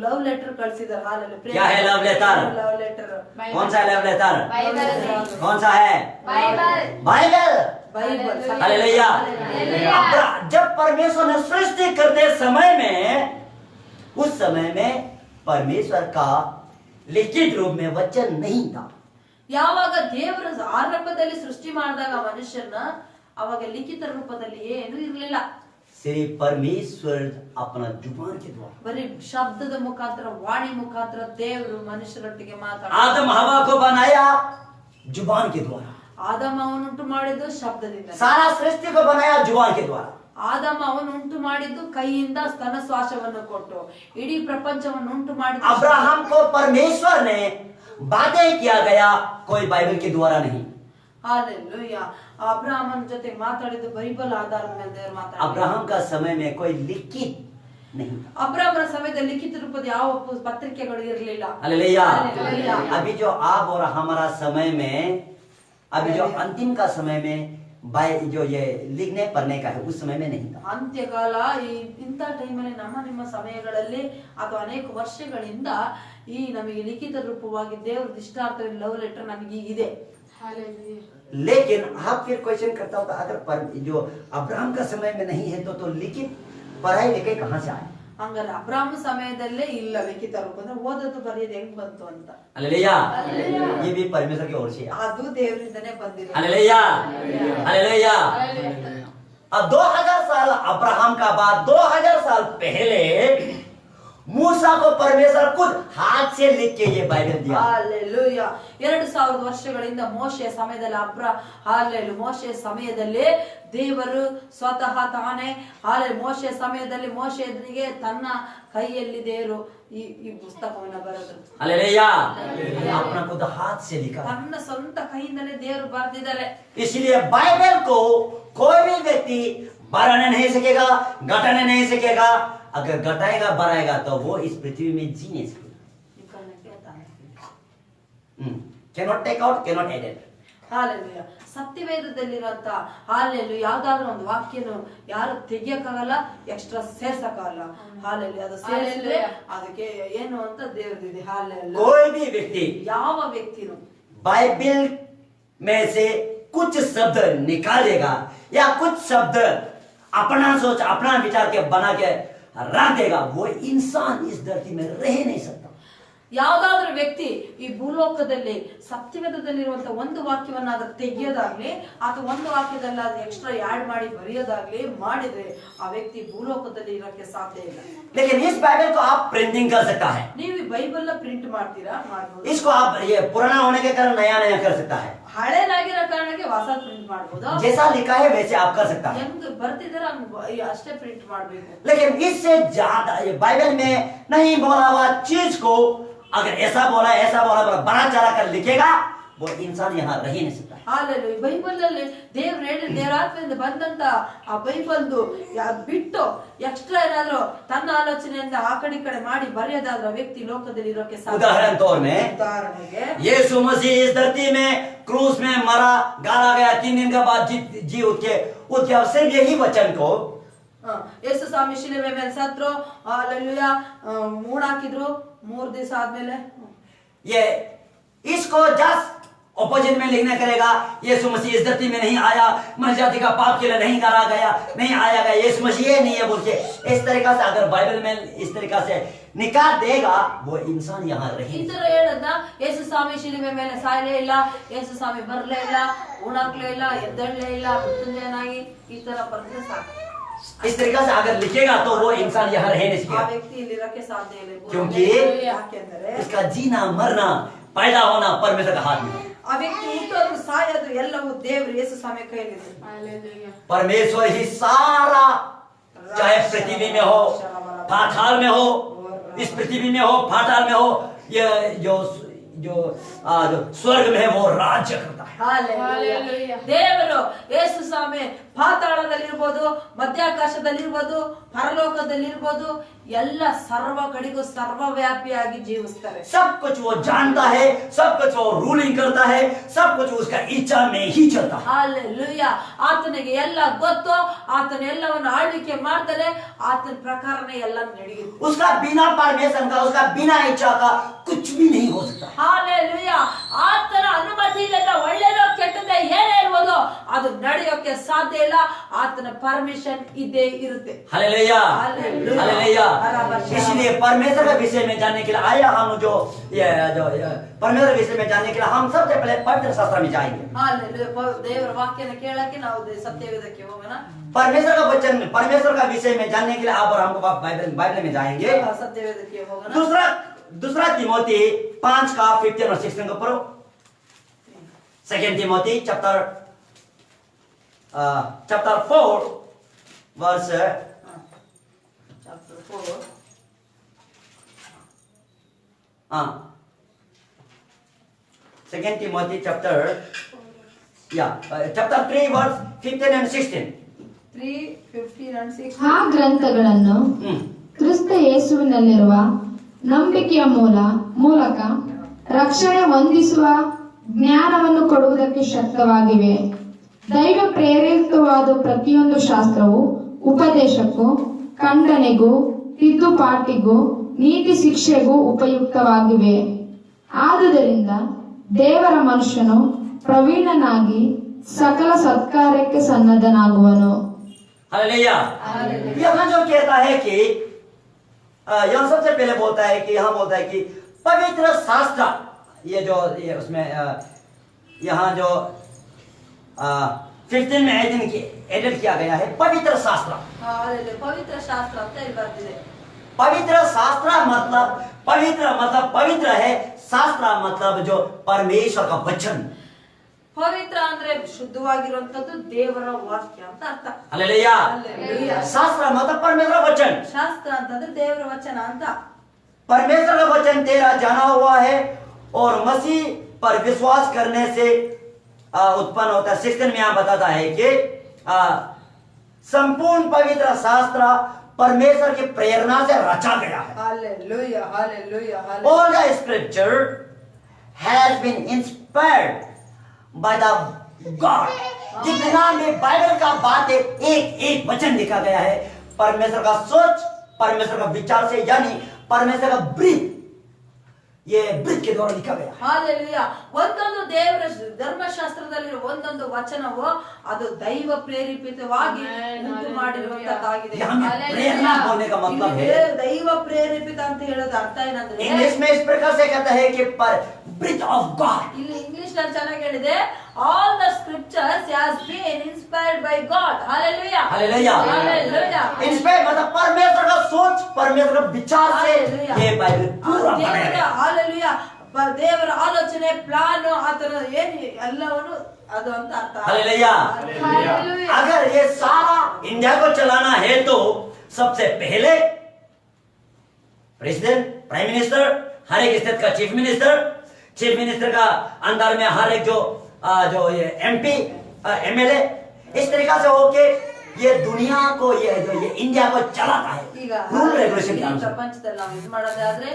ಲವ್ ಲೆಟರ್ ಕಳಿಸಿದ್ದಾರೆ. ಹಾಲೆಲುಯಾ क्या है लव लेटर? ಲವ್ ಲೆಟರ್ कौन सा लव लेटर? कौन सा है? बाइबल। बाइबल। ಬೈಬಲ್. हालेलुया। जब परमेश्वर ने सृष्टि करते समय में, उस समय में परमेश्वर का लिखित रूप में वचन नहीं था। ಯಾವಾಗ ದೇವರು ಆರಂಭದಲ್ಲಿ ಸೃಷ್ಟಿ ಮಾಡಿದಾಗ ಮನುಷ್ಯನ, ಅವಾಗ ಲಿಖಿತ ರೂಪದಲ್ಲಿ ಏನು ಇರಲಿಲ್ಲ. सिर्फ परमेश्वर अपना जुबान के द्वारा, ಬರೀ ಶಬ್ದದ ಮುಖಾಂತರ, ವಾಣಿ ಮುಖಾಂತರ ದೇವರು ಮನುಷ್ಯರೊಟ್ಟಿಗೆ ಮಾತಾಡ. आदम हवा को बनाया जुबान के द्वारा, ಆದಮ ಅವನುಂಟು ಮಾಡಿದ್ದು ಶಬ್ದದಿಂದ, सारा सृष्टि को बनाया जुबान के द्वारा। ಆದಾಮ ಅವನು ಉಂಟು ಮಾಡಿದ್ದು ಕೈಯಿಂದ ಸ್ತನ ಶ್ವಾಸವನ್ನು ಕೊಟ್ಟು ಇಡೀ ಪ್ರಪಂಚವನ್ನು ಉಂಟು ಮಾಡಿದ अब्राहम को परमेश्वर ने बातें किया गया, कोई बाइबल के द्वारा नहीं। ಹಾಲೆಲೂಯಾ. ಅಬ್ರಾಹಮನ ಜೊತೆ ಮಾತಾಡಿದ್ದು ಬೈಬಲ್ ಆಧಾರದ ಮೇಲೆ ದೇವರು ಮಾತಾಡಿದ್ರು. अब्राहम का समय में कोई लिखित नहीं था। ಅಬ್ರಾಹಮನ ಸಮಯದಲ್ಲಿ ಲಿಖಿತ ರೂಪದ ಯಾವ ಪತ್ರಿಕೆಗಳು ಇರಲಿಲ್ಲ. हालेलुया। हालेलुया। अभी जो आप और हमारा समय में, अभी जो अंतिम का समय में जो ये लिखने पढ़ने का है, उस समय में नहीं था। ಅಂತ್ಯಕಾಲ ಇಂಥ ಟೈಮಲ್ಲಿ ನಿಮ್ಮ ಸಮಯಗಳಲ್ಲಿ ಅಥವಾ ಅನೇಕ ವರ್ಷಗಳಿಂದ ಈ ನಮಗೆ ಲಿಖಿತ ರೂಪವಾಗಿ ದೇವರ ದಿಷ್ಟಾರ್ಥ ಲವ್ ಲೆಟರ್ ನಮಗೆ ಇದೆ. लेकिन आप फिर क्वेश्चन करता होगा, अगर जो अब्राहम का समय में नहीं है तो लिखित पढ़ाई लिखे कहाँ से आए? ಹಂಗಲ್ಲ, ಅಬ್ರಾಹ್ಮ ಸಮಯದಲ್ಲೇ ಇಲ್ಲ ಲಿಖಿತ ರೂಪ ಅಂದ್ರೆ ಓದೋದು ಬರೆಯೋದು ಹೆಂಗ್ ಬಂತು ಅಂತ. हालेलुया। ये भी परमेश्वर की ओर से है। ಅದು ದೇವರಿಂದನೇ ಬಂದಿರೋದು. हालेलुया। हालेलुया। अब 2000 साल अब्राहम का बाद 2000 साल पहले मूसा को परमेश्वर खुद हाथ से लिख के ये बाइबल दिया। ಹಾಲೆಲೂಯಾ. 2000 ವರ್ಷಗಳಿಂದ ಮೋಶೆಯ ಸಮಯದಲ್ಲಿ ಮೋಶೆಯ ಸಮಯದಲ್ಲಿ ದೇವರು ಸ್ವತಃ ತಾನೇ ಮೋಶೆಯ ಸಮಯದಲ್ಲಿ ಮೋಶೆಯನಿಗೆ ತನ್ನ ಕೈಯಲ್ಲಿ ದೇವರು ಈ ಪುಸ್ತಕವನ್ನು ಬರೆದರು. हालेलुया। अपना खुद हाथ से लिखा। ತನ್ನ ಸ್ವಂತ ಕೈಯಿಂದಲೇ ದೇವರು ಬರೆದಿದ್ದಾರೆ. इसलिए बाइबल को कोई भी व्यक्ति बढ़ाने नहीं सकेगा, घटाने नहीं सकेगा। अगर घटाएगा बढ़ाएगा तो वो इस पृथ्वी में जी नहीं सकेगा। Cannot take out, cannot edit. Hallelujah. ಸತ್ಯವೇದದಲ್ಲಿರುವಂತ ಯಾವ್ದಾದ್ರು ಒಂದು ವಾಕ್ಯನು ಯಾರು ತೆಗಿಯಕ್ಕಾಗಲ್ಲ, ಎಕ್ಸ್ಟ್ರಾ ಸೇರ್ಸಕ್ಕಾಗಲ್ಲ. ಹಾಲೆಲೂಯಾ. ಅದು ಸೇರಿಸಿದ್ರೆ ಅದಕ್ಕೆ ಏನು ಅಂತ ದೇವ್ರದಿದೆ. ಹಾಲೆಲೂಯಾ. कोई भी व्यक्ति ಯಾವ ವ್ಯಕ್ತಿನು बाइबल में से कुछ शब्द निकालेगा या कुछ शब्द अपना सोच अपना विचार के बना के रख देगा, वो इंसान इस धरती में रह नहीं सकता। ಯಾವ್ದಾದ್ರು ವ್ಯಕ್ತಿ ಈ ಭೂಲೋಕದಲ್ಲಿ ಸತ್ಯವೇದದಲ್ಲಿರುವಂತ ಒಂದು ವಾಕ್ಯವನ್ನ ಅದ್ರ ತೆಗೆಯೋದಾಗ್ಲಿ ಅಥವಾ ಒಂದು ವಾಕ್ಯದಲ್ಲಿ ಅದು ಎಕ್ಸ್ಟ್ರಾ ಆಡ್ ಮಾಡಿ ಬರೆಯೋದಾಗ್ಲಿ ಮಾಡಿದ್ರೆ ಆ ವ್ಯಕ್ತಿ ಭೂಲೋಕದಲ್ಲಿ ಇರಕ್ಕೆ ಸಾಧ್ಯ ಇಲ್ಲ. लेकिन इस बाइबल को आप प्रिंटिंग कर सकता है। ನೀವು ಈ ಬೈಬಲ್ ಪ್ರಿಂಟ್ ಮಾಡ್ತೀರಾ? ಮಾಡ್ಬೋದು. इसको आप ये पुराना होने के कारण नया नया कर सकता है। ಹಳೇದಾಗಿರೋ ಕಾರಣಕ್ಕೆ ಹೊಸ ಪ್ರಿಂಟ್ ಮಾಡ್ಬೋದು. जैसा लिखा है वैसे आप कर सकता है। ಹೆಂಗ್ ಬರ್ತಿದಾರ ಅಷ್ಟೇ ಪ್ರಿಂಟ್ ಮಾಡ್ಬೇಕು. लेकिन इससे ज्यादा ये बाइबल में नहीं बोला हुआ चीज को अगर ऐसा बोला बड़ा चढ़ा कर लिखेगा, वो इंसान यहाँ रह नहीं सकता। ಹಾಲೆಲೂಯಾ. ಬೈಬಲ್ ಅಲ್ಲಿ ದೇವರಾತ್ಮದಿಂದ ಬಂದಂತ ಆ ಬೈಬಲ್ದು ಬಿಟ್ಟು ಎಕ್ಸ್ಟ್ರಾ ಏನಾದ್ರು ತನ್ನ ಆಲೋಚನೆಯಿಂದ ಆ ಕಡೆ ಈ ಕಡೆ ಮಾಡಿ ಬರೆಯೋದಾದ್ರೆ ವ್ಯಕ್ತಿ ಲೋಕದಲ್ಲಿ ಇರೋಕೆ ಸಾಧ್ಯ. उदाहरण तौर में ಉದಾಹರಣೆಗೆ यीशु मसीह इस धरती में क्रूस में मरा, गाला गया, 3 दिन के बाद जी उठ के सिर्फ यही वचन को ಯೇಸು ಸ್ವಾಮಿ ಶಿಲುಬೆ ಮೇಲೆ ಸತ್ರು. ಹಾಲೆಲೂಯಾ. ಮೂಡಾಕಿದ್ರು. 3 ದಿವಸ ಆದ್ಮೇಲೆ ये इसको जस्ट ऑपोजिट में लिखना करेगा, यीशु मसीह इस धरती में नहीं आया, मनुष्य जाति का पाप के लिए नहीं करा गया, नहीं आया गया, यीशु मसीह ये नहीं है बोल के इस तरीका से अगर बाइबल में इस तरीका से निकाल देगा, वो इंसान यहाँ ಈ रहे। ತರ ಹೇಳದ್ನ ಯೇಸು ಸ್ವಾಮಿ ಶಿಲುಬೆ ಮೇಲೆ ಸಾಯಲೇ ಇಲ್ಲ, ಯೇಸು ಸ್ವಾಮಿ ಬರ್ಲೇ ಇಲ್ಲ, ಉಣಾಕ್ಲೇ ಇಲ್ಲ, ಎದ್ದಳ್ಳೇ ಇಲ್ಲ, ಮೃತ್ಯುಂಜಯನಾಗಿ ಈ ತರ ಬರ್ದ್ರೆ ಸಾಕು. इस तरीका से अगर लिखेगा तो वो इंसान यहाँ रह नहीं ಆ सकेगा, ವ್ಯಕ್ತಿ ಇಲ್ಲಿ ಇರಕ್ಕೆ ಸಾಧ್ಯ ಇಲ್ಲ. क्योंकि ಯಾಕೆಂದ್ರೆ इसका जीना मरना पैदा होना परमेश्वर का हाथ में है। ಆ ವ್ಯಕ್ತಿ ಹುಟ್ಟೋದು ಸಾಯೋದು ಎಲ್ಲವೂ ದೇವರು ಯೇಸು ಸ್ವಾಮಿ ಕೈಲಿದೆ. परमेश्वर ही सारा, चाहे पृथ्वी में हो, पाताल में हो, इस पृथ्वी में हो, पाताल में हो, ये जो स्वर्ग में है वो राज्य करता है। ಹಾಲೆಲೂಯಾ. ದೇವರು ಯೇಸು ಸ್ವಾಮಿ ಪಾತಾಳದಲ್ಲಿರ್ಬೋದು, ಮಧ್ಯಾಕಾಶದಲ್ಲಿರ್ಬೋದು, ಪರಲೋಕದಲ್ಲಿರ್ಬೋದು, ಎಲ್ಲ ಸರ್ವ ಕಡೆಗೂ ಸರ್ವವ್ಯಾಪಿಯಾಗಿ ಜೀವಿಸ್ತಾರೆ. सब कुछ वो जानता है, सब कुछ वो रूलिंग करता है, सब कुछ उसका इच्छा में ही चलता है। ಹಾಲೆಲೂಯಾ. ಆತನಿಗೆ ಎಲ್ಲ ಗೊತ್ತು, ಆತನ ಎಲ್ಲವನ್ನು ಆಳ್ವಿಕೆ ಮಾಡ್ತಾರೆ, ಆತನ ಪ್ರಕಾರನೇ ಎಲ್ಲ ನಡೆಯುತ್ತೆ. उसका बिना परमिशन का, उसका बिना इच्छा का कुछ भी नहीं हो सकता। ಹಾಲೆಲೂಯಾ. ಆತನ ಅನುಮತಿ ಇಲ್ಲದ ಒಳ್ಳೆಯದೋ ಕೆಟ್ಟದೇ ಏನೇ ಇರ್ಬೋದು ಅದು ನಡೆಯೋಕೆ ಸಾಧ್ಯ ಇಲ್ಲ. ಆತನ ಪರ್ಮಿಷನ್ ಇದ್ದೇ ಇರುತ್ತೆ. हालेलुया। हालेलुया। हालेलुया। इसलिए परमेश्वर के विषय में जानने के लिए आया हम जो परमेश्वर के विषय में जानने के लिए हम सबसे पहले पवित्र शास्त्र में जाएंगे। ಹಾಲೆಲೂಯಾ. ದೇವರ ವಾಕ್ಯನ ಕೇಳಕ್ಕೆ ನಾವು ಸತ್ಯವೇದಕ್ಕೆ ಹೋಗೋಣ. परमेश्वर का वचन, परमेश्वर का विषय में जानने के लिए आप और हमको बाइबल में जाएंगे। ಸತ್ಯವೇದಕ್ಕೆ ಹೋಗೋಣ. दूसरा तिमोथी 5 का 15 और 16 को पढ़ो। 2 तिमोथी चैप्टर 4 वर्ष Chapter 4. Second Timothy chapter 3 verse 15 and 16. 3, 15 and 16. ಆ ಗ್ರಂಥಗಳನ್ನು ಕ್ರಿಸ್ತ ಯೇಸುವಿನಲ್ಲಿರುವ ನಂಬಿಕೆಯ ಮೂಲಕ ರಕ್ಷಣೆ ಹೊಂದಿಸುವ ಜ್ಞಾನವನ್ನು ಕೊಡುವುದಕ್ಕೆ ಶಕ್ತವಾಗಿವೆ. ದೈವ ಪ್ರೇರಿತವಾದ ಪ್ರತಿಯೊಂದು ಶಾಸ್ತ್ರವು ಉಪದೇಶಕ್ಕೂ, ಖಂಡನೆಗೂ, ತಿದ್ದುಪಾಟಿಗೂ, ನೀತಿ ಶಿಕ್ಷೆಗೂ ಉಪಯುಕ್ತವಾಗಿವೆ. ಆದುದರಿಂದ ದೇವರ ಮನುಷ್ಯನು ಪ್ರವೀಣನಾಗಿ ಸಕಲ ಸತ್ಕಾರ್ಯಕ್ಕೆ ಸನ್ನದ್ಧನಾಗುವನು. हालेलुया। यहाँ जो कहता है कि यहाँ सबसे पहले बोलता है कि यहाँ बोलता है कि पवित्र शास्त्र, ये उसमें यहाँ जो 15 में एडिट किया गया है पवित्र शास्त्र। Hallelujah. ಪವಿತ್ರ ಶಾಸ್ತ್ರ ಅಂತ ಇಲ್ಲಿ ಬರ್ತಿದೆ. पवित्र शास्त्र मतलब पवित्र है, शास्त्र मतलब जो परमेश्वर का वचन। ಪವಿತ್ರ ಅಂದ್ರೆ ಶುದ್ಧವಾಗಿರುವಂತದ್ದು ದೇವರ ವಾಕ್ಯ ಅಂತ ಅರ್ಥ. हालेलुया। Hallelujah. शास्त्र मतलब परमेश्वर का वचन। ಶಾಸ್ತ್ರ ಅಂತಂದ್ರೆ ದೇವರ ವಚನ ಅಂತ. परमेश्वर का वचन तेरा जाना हुआ है और मसीह पर विश्वास करने से उत्पन्न होता है। 16 में यहाँ बताता है कि संपूर्ण पवित्र शास्त्र परमेश्वर की प्रेरणा से रचा गया है। Hallelujah. Hallelujah. Hallelujah. All the scripture has been inspired by the God। जितना भी बाइबल का बात है एक वचन लिखा गया है परमेश्वर का सोच, परमेश्वर का विचार से, यानी परमेश्वर का ब्रीथ, ये ब्रीथ के द्वारा लिखा गया है। Hallelujah. ಒಂದೊಂದು ದೇವರ ಧರ್ಮಶಾಸ್ತ್ರದಲ್ಲಿರುವ ಒಂದೊಂದು ವಚನವು ಅದು ದೈವ ಪ್ರೇರೇಪಿತವಾಗಿ ಉಂಟು ಮಾಡಿರುವಂತದ್ದಾಗಿದೆ. यहाँ में प्रेरणा बोलने का मतलब है, ದೈವ ಪ್ರೇರೇಪಿತ ಅಂತ ಹೇಳೋದು ಅರ್ಥ ಏನಂದ್ರೆ इंग्लिश में इस प्रकार से कहता है कि पर ब्रीथ ऑफ गॉड। ಇಲ್ಲಿ ಇಂಗ್ಲಿಷ್ ನಲ್ಲಿ ಚೆನ್ನಾಗಿ ಹೇಳಿದೆ, all the scriptures has been inspired by God. Hallelujah. Hallelujah. Hallelujah. Inspire मतलब परमेश्वर का सोच, परमेश्वर का विचार से Hallelujah. ये बाइबल पूरा बना ದೇವರ है। Hallelujah. ದೇವರ ಆಲೋಚನೆ, ಪ್ಲಾನ್, ಆತರ ಏನು ಎಲ್ಲವನ್ನು ಅದು ಅಂತ ಅರ್ಥ. हालेलुया। Hallelujah. अगर ये सारा इंडिया को चलाना है तो सबसे पहले प्रेसिडेंट, प्राइम मिनिस्टर, हर एक स्टेट का चीफ मिनिस्टर का अंदर में हर एक जो ये MP, MLA, इस तरीका से होके ये दुनिया को ये इंडिया को चलाता है ಈಗ रूल रेगुलेशन के ಈ अनुसार। ಪ್ರಪಂಚದಲ್ಲಿ ನಾವು ಇದು ಮಾಡೋದಾದ್ರೆ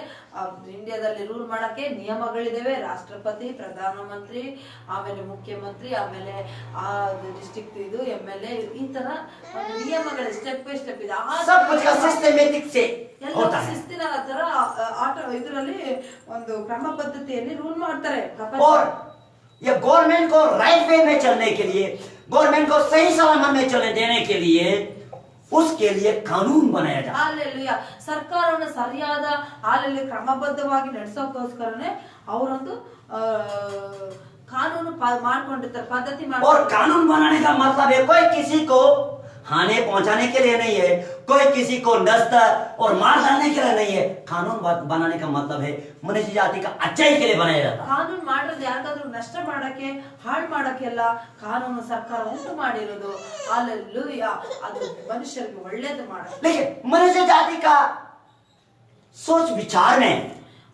ಇಂಡಿಯಾದಲ್ಲಿ ರೂಲ್ ಮಾಡಕ್ಕೆ ನಿಯಮಗಳಿದಾವೆ. ರಾಷ್ಟ್ರಪತಿ, ಪ್ರಧಾನಮಂತ್ರಿ, ಆಮೇಲೆ ಮುಖ್ಯಮಂತ್ರಿ, ಆಮೇಲೆ ಆ ಡಿಸ್ಟ್ರಿಕ್ಟ್ ಇದು MLA, ಈ ತರ ಒಂದು ನಿಯಮಗಳು ಸ್ಟೆಪ್ ಬೈ ಸ್ಟೆಪ್ ಇದೆ. सब कुछ का सिस्टमेटिक से ಎಲ್ಲ होता है। ಶಿಸ್ತಿನ ತರ ಆಟ ಇದರಲ್ಲಿ ಒಂದು ಕ್ರಮ ಪದ್ಧತಿಯಲ್ಲಿ ರೂಲ್ ಮಾಡ್ತಾರೆ और ये गवर्नमेंट को राइट वे में चलने के लिए, गवर्नमेंट को सही सलामत में चलने देने के लिए, उसके लिए कानून बनाया जाता है। ಹಾಲೆಲೂಯಾ. ಸರ್ಕಾರವನ್ನು ಸರಿಯಾದ ಹಾಲೆಲೂಯಾ ಕ್ರಮಬದ್ಧವಾಗಿ ನಡೆಸೋಕೋಸ್ಕರನೇ ಅವರೊಂದು ಕಾನೂನು ಮಾಡ್ಕೊಂಡಿರ್ತಾರೆ, ಪದ್ಧತಿ और ಮಾಡ್ತಾರೆ. कानून बनाने का मतलब है कोई किसी को हानि पहुंचाने के लिए नहीं है, कोई किसी को नष्ट और मार डालने के लिए नहीं है। कानून बनाने का मतलब है मनुष्य जाति का अच्छाई के लिए बनाया जाता है। ಕಾನೂನು ಮಾಡಿರೋದು ಯಾರಿಗಾದ್ರೂ ನಷ್ಟ ಮಾಡಕ್ಕೆ, ಹಾಳು ಮಾಡಕ್ಕೆಲ್ಲ ಕಾನೂನು ಸರ್ಕಾರ ಉಂಟು ಮಾಡಿರೋದು. ಹಾಲೆಲೂಯಾ. ಅದು ಮನುಷ್ಯರಿಗೆ ಒಳ್ಳೇದು ಮಾಡಕ್ಕೆ. लेकिन मनुष्य जाति का सोच विचार में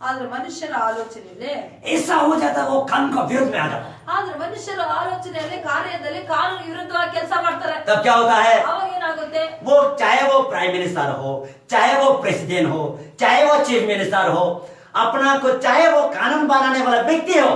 ಆದ್ರೆ ಮನುಷ್ಯರ ಆಲೋಚನೆಯಲ್ಲಿ ऐसा हो जाता है वो कानून का विरोध में आ जाता है। ಆದ್ರೆ ಮನುಷ್ಯರ ಆಲೋಚನೆಯಲ್ಲಿ, ಕಾರ್ಯದಲ್ಲಿ ಕಾನೂನು ವಿರುದ್ಧವಾಗಿ ಕೆಲಸ ಮಾಡ್ತಾರೆ. तब क्या होता है, ಅವಾಗ ಏನಾಗುತ್ತೆ, वो चाहे वो प्राइम मिनिस्टर हो, चाहे वो प्रेसिडेंट हो, चाहे वो चीफ मिनिस्टर हो, अपना को चाहे वो कानून बनाने वाला व्यक्ति हो,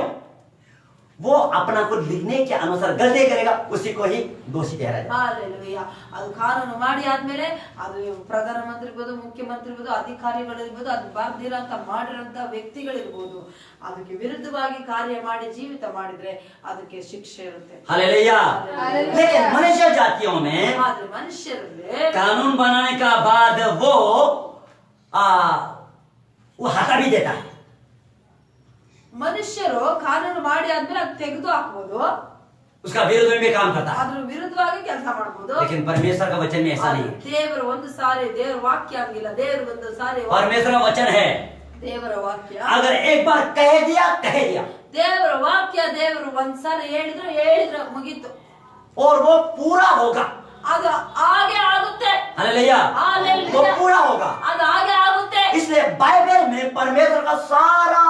वो अपना को लिखने के अनुसार गलती करेगा, उसी को ही दोषी ठहराया जाएगा। ಹಾಲೆಲೂಯಾ. ಅದು ಕಾನೂನು ಮಾಡಿ ಆದ್ಮೇಲೆ ಅದು ಪ್ರಧಾನಮಂತ್ರಿ ಇರ್ಬೋದು, ಮುಖ್ಯಮಂತ್ರಿ ಇರ್ಬೋದು, ಅಧಿಕಾರಿಗಳಿರ್ಬೋದು, ಅದು ಬರ್ದಿರಂತ ಮಾಡಿರಂತ ವ್ಯಕ್ತಿಗಳಿರ್ಬೋದು, ಅದಕ್ಕೆ ವಿರುದ್ಧವಾಗಿ ಕಾರ್ಯ ಮಾಡಿ ಜೀವಿತ ಮಾಡಿದ್ರೆ ಅದಕ್ಕೆ ಶಿಕ್ಷೆ ಇರುತ್ತೆ. हालेलुया। लेकिन मनुष्य जातियों में ಆದ್ರೆ ಮನುಷ್ಯರಲ್ಲಿ कानून बनाने का बाद वो हटा भी देता है। ಮನುಷ್ಯರು ಕಾನೂನು ಮಾಡಿ ಆದ್ಮೇಲೆ ಅದು ತೆಗೆದು ಹಾಕ್ಬೋದು, उसका विरोध में भी काम करता है। ಅದ್ರ ವಿರುದ್ಧವಾಗಿ ಕೆಲಸ ಮಾಡ್ಬೋದು. लेकिन परमेश्वर का वचन में ऐसा नहीं है। ದೇವರು ಒಂದು ಸಾರಿ, ದೇವರ ವಾಕ್ಯ ಹಂಗಿಲ್ಲ. ದೇವರು ಒಂದು ಸಾರಿ परमेश्वर का वचन है, ದೇವರ ವಾಕ್ಯ, अगर एक बार कह दिया ದೇವರ ವಾಕ್ಯ, ದೇವರು ಒಂದ್ಸಾರಿ ಹೇಳಿದ್ರೆ ಮುಗೀತು. और वो पूरा होगा। ಅದು ಹಾಗೆ ಆಗುತ್ತೆ. हालेलुया। हालेलुया। वो पूरा होगा। ಅದು ಹಾಗೆ ಆಗುತ್ತೆ। इसलिए बाइबल में परमेश्वर का सारा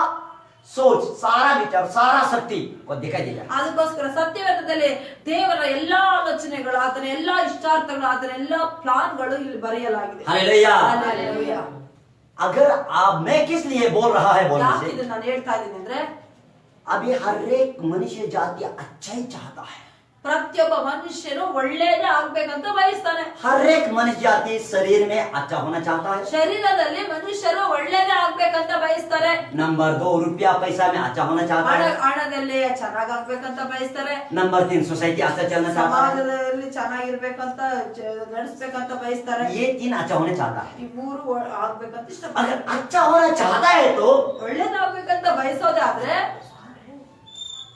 सोच, सारा विचार, सारा शक्ति वो दिखाई देगा। ಅದಕ್ಕೋಸ್ಕರ ಸತ್ಯವೇದದಲ್ಲಿ ದೇವರ ಎಲ್ಲಾ ಆಲೋಚನೆಗಳು, ಆತನ ಎಲ್ಲಾ ಇಷ್ಟಾರ್ಥಗಳು, ಆತನ ಎಲ್ಲಾ ಪ್ಲಾನ್ಗಳು ಇಲ್ಲಿ ಬರೆಯಲಾಗಿದೆ। हालेलुया। हालेलुया। अगर आप, मैं किस लिए बोल रहा है बोलने ಯಾಕೆ से, ಇದನ್ನ ನಾನು ಹೇಳ್ತಾ ಇದ್ದೀನಿ ಅಂದ್ರೆ, अभी हर एक मनुष्य जाति अच्छा ही चाहता है। ಪ್ರತಿಯೊಬ್ಬ ಮನುಷ್ಯನು ಒಳ್ಳೆಯದೇ ಆಗ್ಬೇಕಂತ ಬಯಸ್ತಾನೆ। हर एक मनुष्य जाति शरीर में अच्छा होना चाहता है। ಶರೀರದಲ್ಲಿ ಮನುಷ್ಯರು ಒಳ್ಳೆಯದೇ ಆಗ್ಬೇಕಂತ ಬಯಸ್ತಾರೆ। नंबर 2, रुपया पैसा में अच्छा होना चाहता है। ಹಣದಲ್ಲಿ ಚೆನ್ನಾಗ್ ಆಗ್ಬೇಕಂತ ಬಯಸ್ತಾರೆ। नंबर 3, सोसाइटी अच्छा चलना चाहता है। ಸಮಾಜದಲ್ಲಿ ಚೆನ್ನಾಗಿರ್ಬೇಕಂತ ನಡೆಸ್ಬೇಕಂತ ಬಯಸ್ತಾರೆ। ये 3 अच्छा होना चाहता है। ಈ ಮೂರು ಆಗ್ಬೇಕಂತ अगर ಇಷ್ಟಪಡ್ತಾರೆ। अच्छा होना चाहता है तो ಒಳ್ಳೇದಾಗ್ಬೇಕಂತ ಬಯಸೋದೇ ಆದ್ರೆ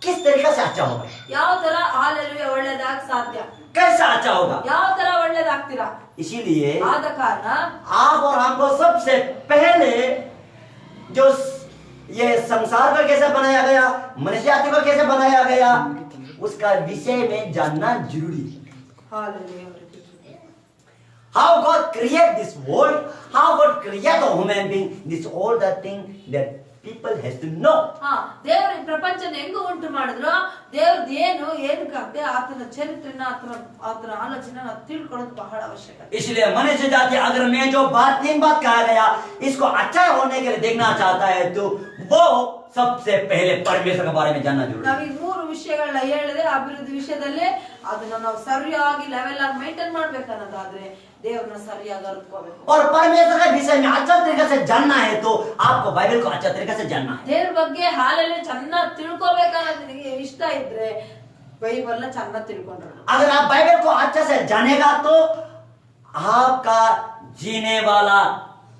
किस तरीके से अच्छा होगा? ಯಾವ ತರ ಹಾಲೆಲುಯಾ ಒಳ್ಳೇದಾಗ ಸಾಧ್ಯ? कैसा अच्छा होगा? ಯಾವ ತರ ಒಳ್ಳೇದಾಗ್ತೀರಾ? इसीलिए ಆದ ಕಾರಣ आप और हमको सबसे पहले जो ये संसार को कैसे बनाया गया, मनुष्य जाति को कैसे बनाया गया, उसका विषय में जानना जरूरी है। Hallelujah. How God create this world, how God create a human being, this all the thing that people has to know. ಹಾ, ದೇವರು ಈ ಪ್ರಪಂಚನ ಹೆಂಗ ಉಂಟು ಮಾಡಿದ್ರು, ದೇವ್ರದ್ದು ಏನು ಏನಕ್ಕಾಗ್ದೆ, ಆತನ ಚರಿತ್ರೆನ, ಆತನ ಆಲೋಚನೆ ನಾವು ತಿಳ್ಕೊಳ್ಳೋದು ಬಹಳ ಅವಶ್ಯಕತೆ। इसलिए मनुष्य जाति, अगर मैं जो बात 3 बात कहा गया इसको अच्छा होने के लिए देखना चाहता है तो वो सबसे पहले परमेश्वर के बारे में जानना जरूरी है। ನಾವು ಈ ಮೂರು ವಿಷಯಗಳನ್ನ ಹೇಳಿದ್ರೆ, ಅಭಿವೃದ್ಧಿ ವಿಷಯದಲ್ಲಿ ಅದನ್ನ ನಾವು ಸರಿಯಾಗಿ ಲೆವೆಲ್ ಆಗಿ ಮೇಂಟೈನ್ ಮಾಡ್ಬೇಕನ್ನೋದಾದ್ರೆ ದೇವ್ರನ್ನ ಸರಿಯಾಗಿ ಅರ್ಥಕೋಬೇಕು। और परमेश्वर के विषय में अच्छा तरीके से जानना है तो आपको बाइबल को अच्छा तरीके से जानना है। ದೇವ್ರ ಬಗ್ಗೆ ಹಾಲಲ್ಲಿ ಚೆನ್ನಾಗಿ ತಿಳ್ಕೊಬೇಕನ್ನೋದು ನಿಮಗೆ ಇಷ್ಟ ಇದ್ರೆ ಬೈಬಲ್ನ ಚೆನ್ನಾಗಿ ತಿಳ್ಕೊಂಡ್ರೆ, अगर आप बाइबल को अच्छे से जानेगा तो आपका जीने वाला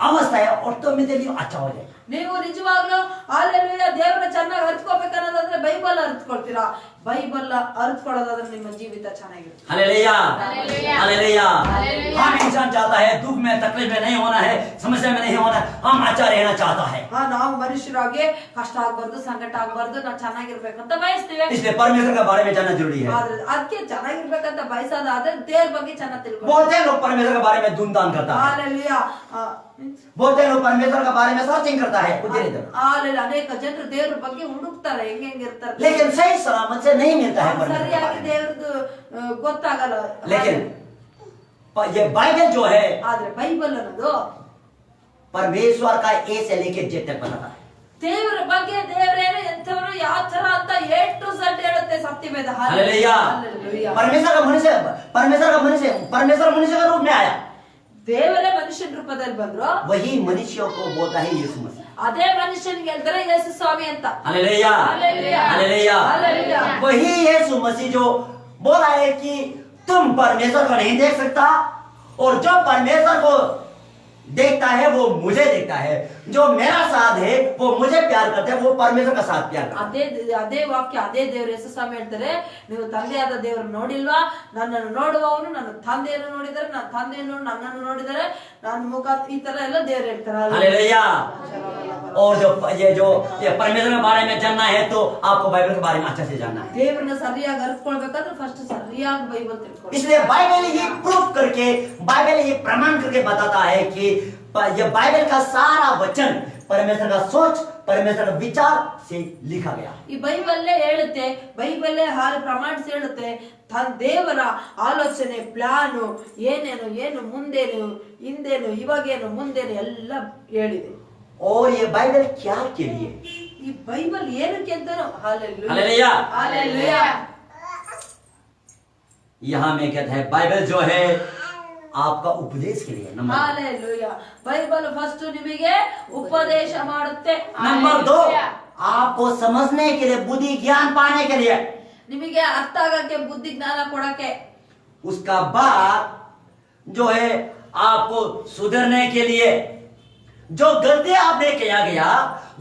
अवस्था है ऑटोमेटिकली अच्छा हो जाएगा। ನೀವು ನಿಜವಾಗ್ಲೂ ಹಾಲೆಲೂಯಾ ದೇವ್ರನ್ನ ಚೆನ್ನಾಗಿ ಅರ್ಥಕೋಬೇಕನ್ನೋದಾದ್ರೆ ಬೈಬಲ್ ಅರ್ಥಕೊಳ್ತೀರಾ। ಬೈಬಲ್ ಅರ್ಥಕೊಳ್ಳೋದಾದ್ರೆ ನಿಮ್ಮ ಜೀವಿತ ಚೆನ್ನಾಗಿರುತ್ತೆ। हालेलुया। हालेलुया। हालेलुया। हालेलुया। हम इंसान चाहता है दुख में, तकलीफ में नहीं होना है, समस्या में नहीं होना है, हम अच्छा रहना चाहता है। ನಾವು ಮನುಷ್ಯರಾಗಿ ಕಷ್ಟ ಆಗ್ಬಾರ್ದು, ಸಂಕಟ ಆಗ್ಬಾರ್ದು, ನಾವು ಚೆನ್ನಾಗಿರ್ಬೇಕಂತ ಬಯಸ್ತೀವಿ। इसलिए परमेश्वर के बारे में जानना जरूरी है। ಆದ್ರೆ ಅದಕ್ಕೆ ಚೆನ್ನಾಗಿರ್ಬೇಕಂತ ಬಯಸೋದಾದ್ರೆ ದೇವ್ರ ಬಗ್ಗೆ ಚೆನ್ನಾಗಿ ತಿಳ್ಕೊ। बहुत लोग परमेश्वर के बारे में धूमधाम करता है, ಹಾಲೆಲೂಯಾ। बहुत लोग परमेश्वर के बारे में सर्चिंग करता है उधर इधर, ಹಾಲೆಲೂಯಾ। ಅನೇಕ ಜನರು ದೇವ್ರ ಬಗ್ಗೆ ಹುಡುಕ್ತಾರೆ, ಹೆಂಗಿರ್ತಾರೆ, लेकिन सही सलामत से नहीं मिलता है परमेश्वर के ಸರಿಯಾಗಿ बारे में। ದೇವ್ರದ್ದು ಗೊತ್ತಾಗಲ್ಲ। लेकिन ये बाइबल जो है ಆದ್ರೆ ಬೈಬಲ್ ಅನ್ನೋದು परमेश्वर का ए से लेके जेड तक बताता है। ದೇವರ ಬಗ್ಗೆ, ದೇವರೇನು ಎಂಥವರು ಯಾವ ತರ ಅಂತ A to Z ಹೇಳುತ್ತೆ ಸತ್ಯವೇದ। हालेलुया। ಹಾಲೆಲೂಯಾ। परमेश्वर मनुष्य का रूप में आया, ದೇವರೇ ಮನುಷ್ಯನ ರೂಪದಲ್ಲಿ ಬಂದ್ರು, वही मनुष्यों को बोलता है यीशु मसीह। ಅದೇ ಮನುಷ್ಯನಿಗೆ ಹೇಳ್ತಾರೆ ಯೇಸು ಸ್ವಾಮಿ ಅಂತ। हालेलुया। हालेलुया। हालेलुया। हालेलुया। वही यीशु मसीह जो बोला है कि तुम परमेश्वर को नहीं देख सकता और जो परमेश्वर को देखता है वो मुझे देखता है, जो मेरा साथ है वो मुझे प्यार करता है, वो परमेश्वर का साथ प्यार करता है। ಅದೇ ವಾಕ್ಯ, ಅದೇ ದೇವರು ಯೇಸು ಸ್ವಾಮಿ ಹೇಳ್ತಾರೆ, ನೀವು ತಂದೆಯಾದ ದೇವರು ನೋಡಿಲ್ವಾ, ನನ್ನನ್ನು ನೋಡುವವನು ನನ್ನ ತಂದೆಯನ್ನು ನೋಡಿದರೆ, ನನ್ನ ತಂದೆಯನ್ನು ನನ್ನನ್ನು ನೋಡಿದರೆ, ನನ್ನ ಮುಖ, ಈ ತರ ಎಲ್ಲ ದೇವರು ಹೇಳ್ತಾರೆ। हालेलुया। और जो ये परमेश्वर के बारे में जानना है तो आपको बाइबल के बारे में अच्छे से जानना है। ದೇವರನ್ನ ಸರಿಯಾಗಿ ಅರ್ಥಕೊಳ್ಬೇಕಾದ್ರೆ ಫಸ್ಟ್ ಸರಿಯಾಗಿ ಬೈಬಲ್ ತಿಳ್ಕೊಳ್ಳಿ। इसलिए बाइबल ये प्रूफ करके, बाइबल ये प्रमाण करके बताता है कि ये बाइबल का सारा वचन परमेश्वर का सोच, परमेश्वर का विचार से लिखा गया। ಈ ಬೈಬಲ್ಲೇ ಹೇಳುತ್ತೆ, ಬೈಬಲ್ಲೇ ಪ್ರಮಾಣಿಸಿ ಹೇಳುತ್ತೆ, ದೇವರ ಆಲೋಚನೆ, ಪ್ಲಾನು ಏನೇನು, ಏನು ಮುಂದೇನು, ಹಿಂದೇನು, ಇವಾಗೇನು, ಮುಂದೇನು ಎಲ್ಲ ಹೇಳಿದೆ। और ये बाइबल क्या के लिए? ಈ ಬೈಬಲ್ ಏನಕ್ಕೆ ಅಂತಾನೋ। हालेलुया। हालेलुया। यहाँ में कहता है बाइबल जो है आपका उपदेश के लिए। हालेलुया। ಬೈಬಲ್ ಫಸ್ಟ್ ನಿಮಗೆ ಉಪದೇಶ ಮಾಡುತ್ತೆ। नंबर 2, आपको समझने के लिए, बुद्धि ज्ञान पाने के लिए। ನಿಮಗೆ ಅರ್ಥ ಆಗಕ್ಕೆ, ಬುದ್ಧಿ ಜ್ಞಾನ ಕೊಡಕ್ಕೆ। उसका बाद जो है आपको सुधरने के लिए, जो गलती आपने किया गया,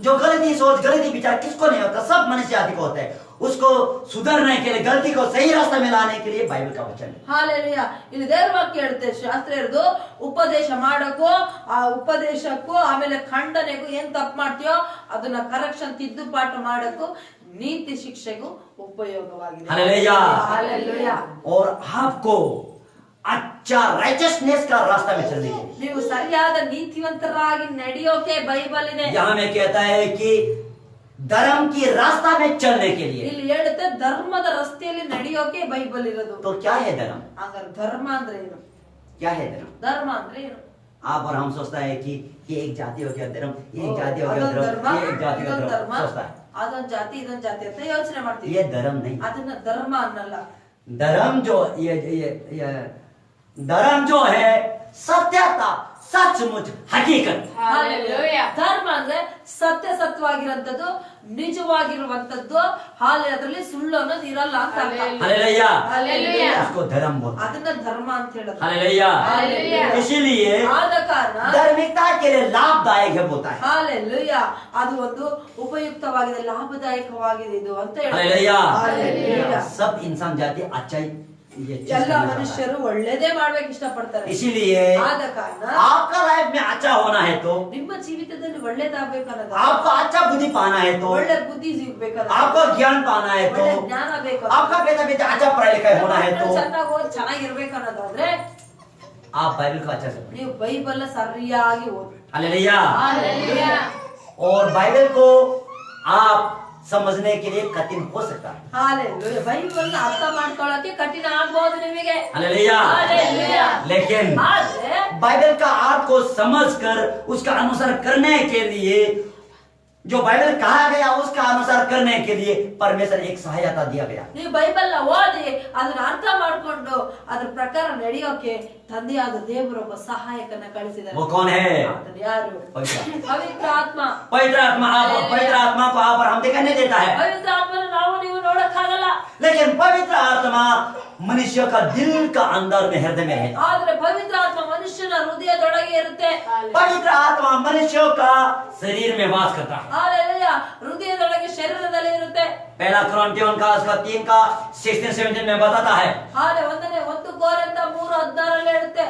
जो गलती सोच, गलती विचार किसको नहीं होता, सब मनुष्य जाति को होता है, उसको सुधरने के लिए, गलती को सही रास्ते में लाने के लिए बाइबल का वचन है। ಹಾಲೆಲುಯಾ। ಇಲ್ಲಿ ದೇವರ ವಾಕ್ಯ ಹೇಳುತ್ತೆ, ಶಾಸ್ತ್ರ ಇರೋದು ಉಪದೇಶ ಮಾಡಕ್ಕೂ, ಆ ಉಪದೇಶಕ್ಕೂ, ಆಮೇಲೆ ಖಂಡನೆಗೂ, ಏನ್ ತಪ್ಪು ಮಾಡ್ತೀಯೋ ಅದನ್ನ ಕರೆಕ್ಷನ್, ತಿದ್ದುಪಾಠ ಮಾಡಕ್ಕೂ, ನೀತಿ ಶಿಕ್ಷೆಗೂ ಉಪಯೋಗವಾಗಿದೆ। हालेलुया। हालेलुया। और आपको अच्छा राइचसनेस का रास्ता में चलने के लिए। ನೀವು ಸರಿಯಾದ ನೀತಿವಂತರಾಗಿ ನಡೆಯೋಕೆ ಬೈಬಲ್ ಇದೆ. यहाँ में कहता है कि धर्म की रास्ता में चलने के लिए। ಇಲ್ಲಿ ಹೇಳುತ್ತೆ ಧರ್ಮದ ರಸ್ತೆಯಲ್ಲಿ ನಡೆಯೋಕೆ ಬೈಬಲ್ ಇರೋದು. तो क्या है धर्म? ಹಾಗಾದ್ರೆ ಧರ್ಮ ಅಂದ್ರೆ ಏನು? क्या है धर्म? ಧರ್ಮ ಅಂದ್ರೆ ಏನು? आप और हम सोचता है कि ये एक जाति हो गया धर्म, ये एक जाति हो गया ಅದೊಂದು धर्म, ಧರ್ಮ, ये एक जाति हो ಇದೊಂದು गया ಧರ್ಮ, धर्म सोचता है। ಅದೊಂದು ಜಾತಿ ಇದೊಂದು ಜಾತಿ ಅಂತ ಯೋಚನೆ ಮಾಡ್ತೀವಿ. ये धर्म नहीं। ಅದನ್ನ ಧರ್ಮ ಅನ್ನಲ್ಲ. धर्म जो ये धर्म जो है सत्यता, सचमुच, हकीकत। Hallelujah. ಧರ್ಮ ಅಂದ್ರೆ ಸತ್ಯವಾಗಿರುವಂತದ್ದು, ನಿಜವಾಗಿರುವಂತದ್ದು, ಅದರಲ್ಲಿ ಸುಳ್ಳು ಅನ್ನೋದು ಇರಲ್ಲ ಅಂತ ಅರ್ಥ. हालेलुया। Hallelujah. उसको धर्म बोलते हैं। ಅದನ್ನ ಧರ್ಮ ಅಂತ ಹೇಳೋದು. हालेलुया। Hallelujah. इसीलिए ಆದ ಕಾರಣ धार्मिकता के लिए लाभदायक है बोलता है। Hallelujah. ಅದು ಒಂದು ಉಪಯುಕ್ತವಾಗಿದೆ, ಲಾಭದಾಯಕವಾಗಿದೆ ಇದು ಅಂತ ಹೇಳೋದು. हालेलुया। Hallelujah. सब इंसान जाति अच्छा ही ये चीज ಎಲ್ಲ करना चाहता है। ಮನುಷ್ಯರು ಒಳ್ಳೇದೇ ಮಾಡ್ಬೇಕು ಇಷ್ಟಪಡ್ತಾರೆ. इसीलिए ಆದ ಕಾರಣ आपका लाइफ में अच्छा होना है तो, ನಿಮ್ಮ ಜೀವಿತದಲ್ಲಿ ಒಳ್ಳೇದಾಗಬೇಕು ಅನ್ನೋದು, आपको अच्छा बुद्धि पाना है तो, ಒಳ್ಳೆ ಬುದ್ಧಿ ಸಿಗ್ಬೇಕು, आपको ज्ञान पाना है तो, ಒಳ್ಳೆ ಜ್ಞಾನ ಬೇಕು, आपका बेटा बेटा अच्छा पढ़ाई लिखाई होना है तो ಚೆನ್ನಾಗಿ ಓದಿ ಚೆನ್ನಾಗಿರ್ಬೇಕು ಅನ್ನೋದಾದ್ರೆ आप बाइबल को अच्छा से पढ़िए। ನೀವು ಬೈಬಲ್ ಸರಿಯಾಗಿ ಓದಿ. हालेलुया। Hallelujah. और बाइबल को आप समझने के लिए कठिन हो सकता है। Hallelujah. ಬೈಬಲ್ ಅರ್ಥ ಮಾಡ್ಕೊಳ್ಳೋಕೆ ಕಠಿಣ ಆಗ್ಬಹುದು ನಿಮಗೆ. हालेलुया। Hallelujah. लेकिन ಆದ್ರೆ बाइबल का अर्थ को समझकर उसका अनुसार करने के लिए, जो बाइबल कहा गया उसका अनुसार करने के लिए परमेश्वर एक सहायता दिया गया। ನೀವು ಬೈಬಲ್ ನ ಓದಿ ಅದನ್ನ ಅರ್ಥ ಮಾಡ್ಕೊಂಡು ಅದ್ರ ಪ್ರಕಾರ ನಡೆಯೋಕೆ ತಂದೆಯಾದ ದೇವರು ಒಬ್ಬ ಸಹಾಯಕನ ಕಳಿಸಿದ್ದಾರೆ. वो कौन है? ಅದನ್ನ ಯಾರು? पवित्र ಪವಿತ್ರ ಆತ್ಮ. पवित्र आत्मा। पवित्र आत्मा को आप और हम देखने नहीं देता है, ಪವಿತ್ರ ಆತ್ಮನ ನಾವು ನೀವು ನೋಡಕ್ಕಾಗಲ್ಲ. लेकिन पवित्र आत्मा मनुष्य का दिल का अंदर में हृदय में रहता है। ಆದ್ರೆ ಪವಿತ್ರ ಆತ್ಮ ಮನುಷ್ಯನ ಹೃದಯದೊಳಗೆ ಇರುತ್ತೆ. पवित्र आत्मा मनुष्य का शरीर में वास करता है। Hallelujah. ಹೃದಯದೊಳಗೆ ಶರೀರದಲ್ಲಿ ಇರುತ್ತೆ. पहला कुरिन्थियों का 3 का 16-17 में बताता है। ಹಾಲೆ 1 ಕೊರಿಂಥ 3:16 ಹೇಳುತ್ತೆ.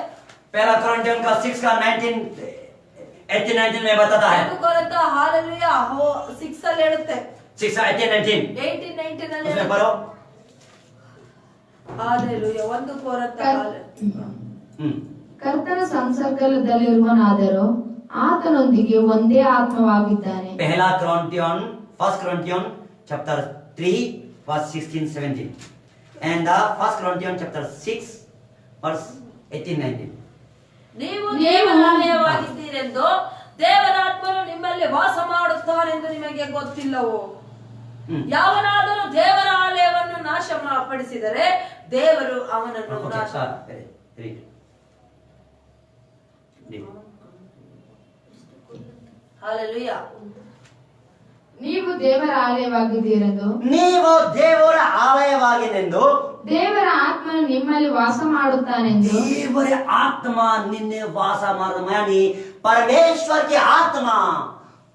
पहला कुरिन्थियों का 6 का 18-19 में बताता है। 1 ಕೊರಿಂಥ Hallelujah 6 ಅಲ್ಲಿ ಹೇಳುತ್ತೆ. 6 का 18-19 18-19 ಅಲ್ಲಿ उसमें ಹೇಳುತ್ತೆ. पढ़ो। Hallelujah 1 ಕೊರಿಂಥ ಕರ್ತನ ಸಂಸರ್ಗದಲ್ಲಿರುವನಾದರೂ ಆತನೊಂದಿಗೆ ಒಂದೇ ಆತ್ಮವಾಗಿದ್ದಾನೆ. पहला कुरिन्थियों 1 Corinthians chapter 3 verse 16-17 and 1 Corinthians chapter 6 verse 18-19. ನೀವು ದೇವಾಲಯವಾಗಿದ್ದೀರೆಂದು ದೇವರಾತ್ಮನು ನಿಮ್ಮಲ್ಲಿ ವಾಸ ಮಾಡುತ್ತಾನೆಂದು ನಿಮಗೆ ಗೊತ್ತಿಲ್ಲವೋ? ಯಾವನಾದರೂ ದೇವರ ಆಲಯವನ್ನು ನಾಶಪಡಿಸಿದರೆ ದೇವರು ಅವನನ್ನು ನಾಶ. Hallelujah. ನೀವು ದೇವರ ಆಲಯವಾಗಿದ್ದೀರೆಂದು, ನೀವು ದೇವರ ಆಲಯವಾಗಿನೆಂದು, ದೇವರ ಆತ್ಮನು ನಿಮ್ಮಲ್ಲಿ ವಾಸ ಮಾಡುತ್ತಾನೆಂದು, देवर आत्मा निन्ने वास मानी परमेश्वर की आत्मा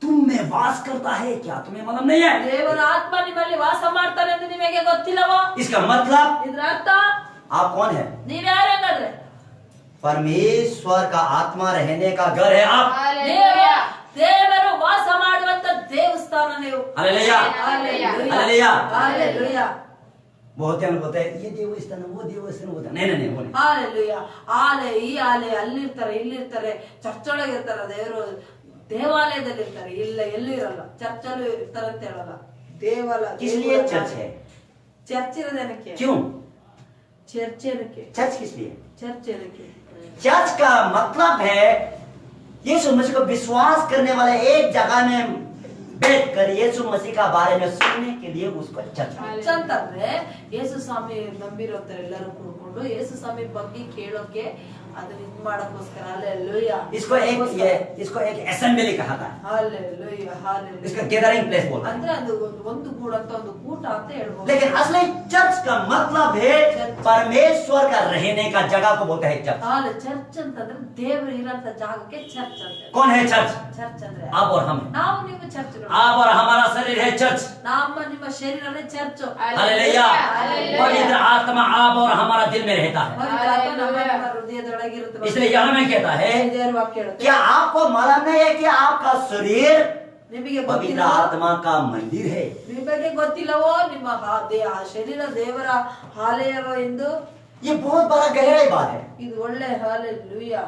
तुम में वास करता है क्या तुम्हें मालूम नहीं है? ದೇವರ ಆತ್ಮ ನಿಮ್ಮಲ್ಲಿ ವಾಸ ಮಾಡ್ತಾನೆ ಎಂದು ನಿಮಗೆ ಗೊತ್ತಿಲ್ಲವೋ? इसका मतलब ಇದರ ಅರ್ಥ आप कौन है? ನೀವ್ಯಾರು ಹಾಗಾದ್ರೆ? परमेश्वर का आत्मा रहने का घर है आप। ದೇವರು ವಾಸ ಮಾಡುವಂತ ದೇವಸ್ಥಾನ ನೀವು. हालेलुया। हालेलुया। Hallelujah. बहुत जन बोलते हैं ये देवस्थान वो देवस्थान होता नहीं नहीं बोले। Hallelujah. ಆಲಯ ಈ ಆಲಯ ಅಲ್ಲಿರ್ತಾರೆ ಇಲ್ಲಿರ್ತಾರೆ, ಚರ್ಚ್ ಒಳಗೆ ಇರ್ತಾರೆ, ದೇವರು ದೇವಾಲಯದಲ್ಲಿ ಇರ್ತಾರೆ, ಇಲ್ಲ ಎಲ್ಲೂ ಇರಲ್ಲ, ಚರ್ಚ್ ಅಲ್ಲೂ ಇರ್ತಾರೆ ಅಂತ ಹೇಳಲ್ಲ. ದೇವಾಲಯ किस लिए चर्च है? ಚರ್ಚ್ ಇರೋದೇನಕ್ಕೆ? क्यों ಚರ್ಚ್ ಏನಕ್ಕೆ? चर्च किस लिए? ಚರ್ಚ್ ಏನಕ್ಕೆ? चर्च का मतलब है यीशु मसीह को विश्वास करने वाले एक जगह में बैठकर यीशु मसीह का बारे में सुनने के लिए उसको चर्च। ಚರ್ಚ್ ಅಂತಂದ್ರೆ ಯೇಸು ಸ್ವಾಮಿ ನಂಬಿರೋತಾರೆ ಎಲ್ಲರೂ ಕೂಡ್ಕೊಂಡು ಯೇಸು ಸ್ವಾಮಿ ಬಗ್ಗೆ ಕೇಳೋಕೆ ಅದನ್ನ ಇದು ಮಾಡಕ್ಕೋಸ್ಕರ. Hallelujah. इसको एक असेंबली कहा था। Hallelujah. Hallelujah. इसका गैदरिंग प्लेस बोलते हैं। ಅಂದ್ರೆ ಅದು ಒಂದು ಗೂಡಂತ ಒಂದು ಕೂಟ ಅಂತ ಹೇಳ್ಬೋದು. लेकिन असली चर्च का मतलब है परमेश्वर का रहने का जगह को बोलते हैं चर्च। ಚರ್ಚ್ ಅಂತಂದ್ರೆ ದೇವರು ಇರೋಂತ ಜಾಗಕ್ಕೆ ಚರ್ಚ್ ಅಂತ. कौन है चर्च? ಚರ್ಚ್ ಅಂದ್ರೆ आप और हम। ನಾವು ನಿಮ್ಮ ಚರ್ಚ್. आप और हमारा शरीर है चर्च। ನಿಮ್ಮ ಶರೀರನೇ ಚರ್ಚ್. हालेलुया। पवित्र आत्मा आप और हमारा दिल में रहता है। ನಮ್ಮ ಹೃದಯದೊಳಗಿರುತ್ತೆ. इसलिए यहाँ में कहता है ದೇವರ ವಾಕ್ಯ ಹೇಳುತ್ತೆ, क्या आपको मालूम नहीं है कि आपका शरीर ನಿಮಗೆ पवित्र ಗೊತ್ತಿಲ್ಲ, आत्मा का मंदिर है? ನಿಮಗೆ ಗೊತ್ತಿಲ್ಲವೋ ನಿಮ್ಮ ಶರೀರ ದೇವರ ಆಲಯವ ಎಂದು? ये बहुत बड़ा गहराई बात है. ಇದು ಒಳ್ಳೆ hallelujah.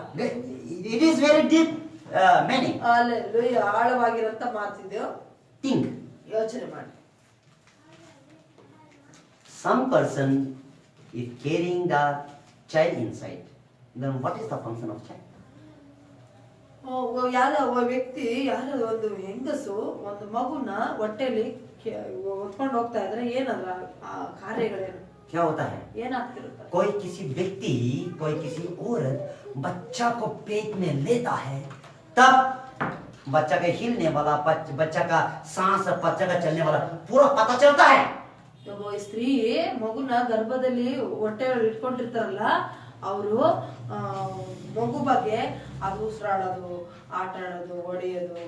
It is very deep meaning. Hallelujah, ಆಳವಾಗಿರಂತ ಮಾತಿದ್ದು. Think. ಯೋಚನೆ ಮಾಡಿ. Some person is carrying the child inside. Then what is the function of child? ಯಾರೋ ಒಬ್ಬ ವ್ಯಕ್ತಿ, ಯಾರೋ ಒಂದು ಹೆಂಗಸು ಒಂದು ಮಗುನ ಹೊಟ್ಟೆಲಿ ಹೊತ್ಕೊಂಡು ಹೋಗ್ತಾ ಇದ್ರೆ ಏನಂದ್ರ ಆ ಕಾರ್ಯಗಳೇನು? क्या होता है? ಏನಾಗ್ತಿರುತ್ತೆ? कोई किसी व्यक्ति, कोई किसी औरत बच्चा को पेट में लेता है, तब बच्चा का हिलने वाला, बच्चा का सांस, बच्चा का चलने वाला पूरा पता चलता है. ಒಬ್ಬ ಸ್ತ್ರೀ ಮಗುನ ಗರ್ಭದಲ್ಲಿ ಹೊಟ್ಟೆ ಇಟ್ಕೊಂಡಿರ್ತಾರಲ್ಲ, ಅವರು ಮಗು ಬಗ್ಗೆ ಅದು ಉಸಿರಾಡೋದು, ಆಟ ಆಡೋದು, ಹೊಡೆಯೋದು,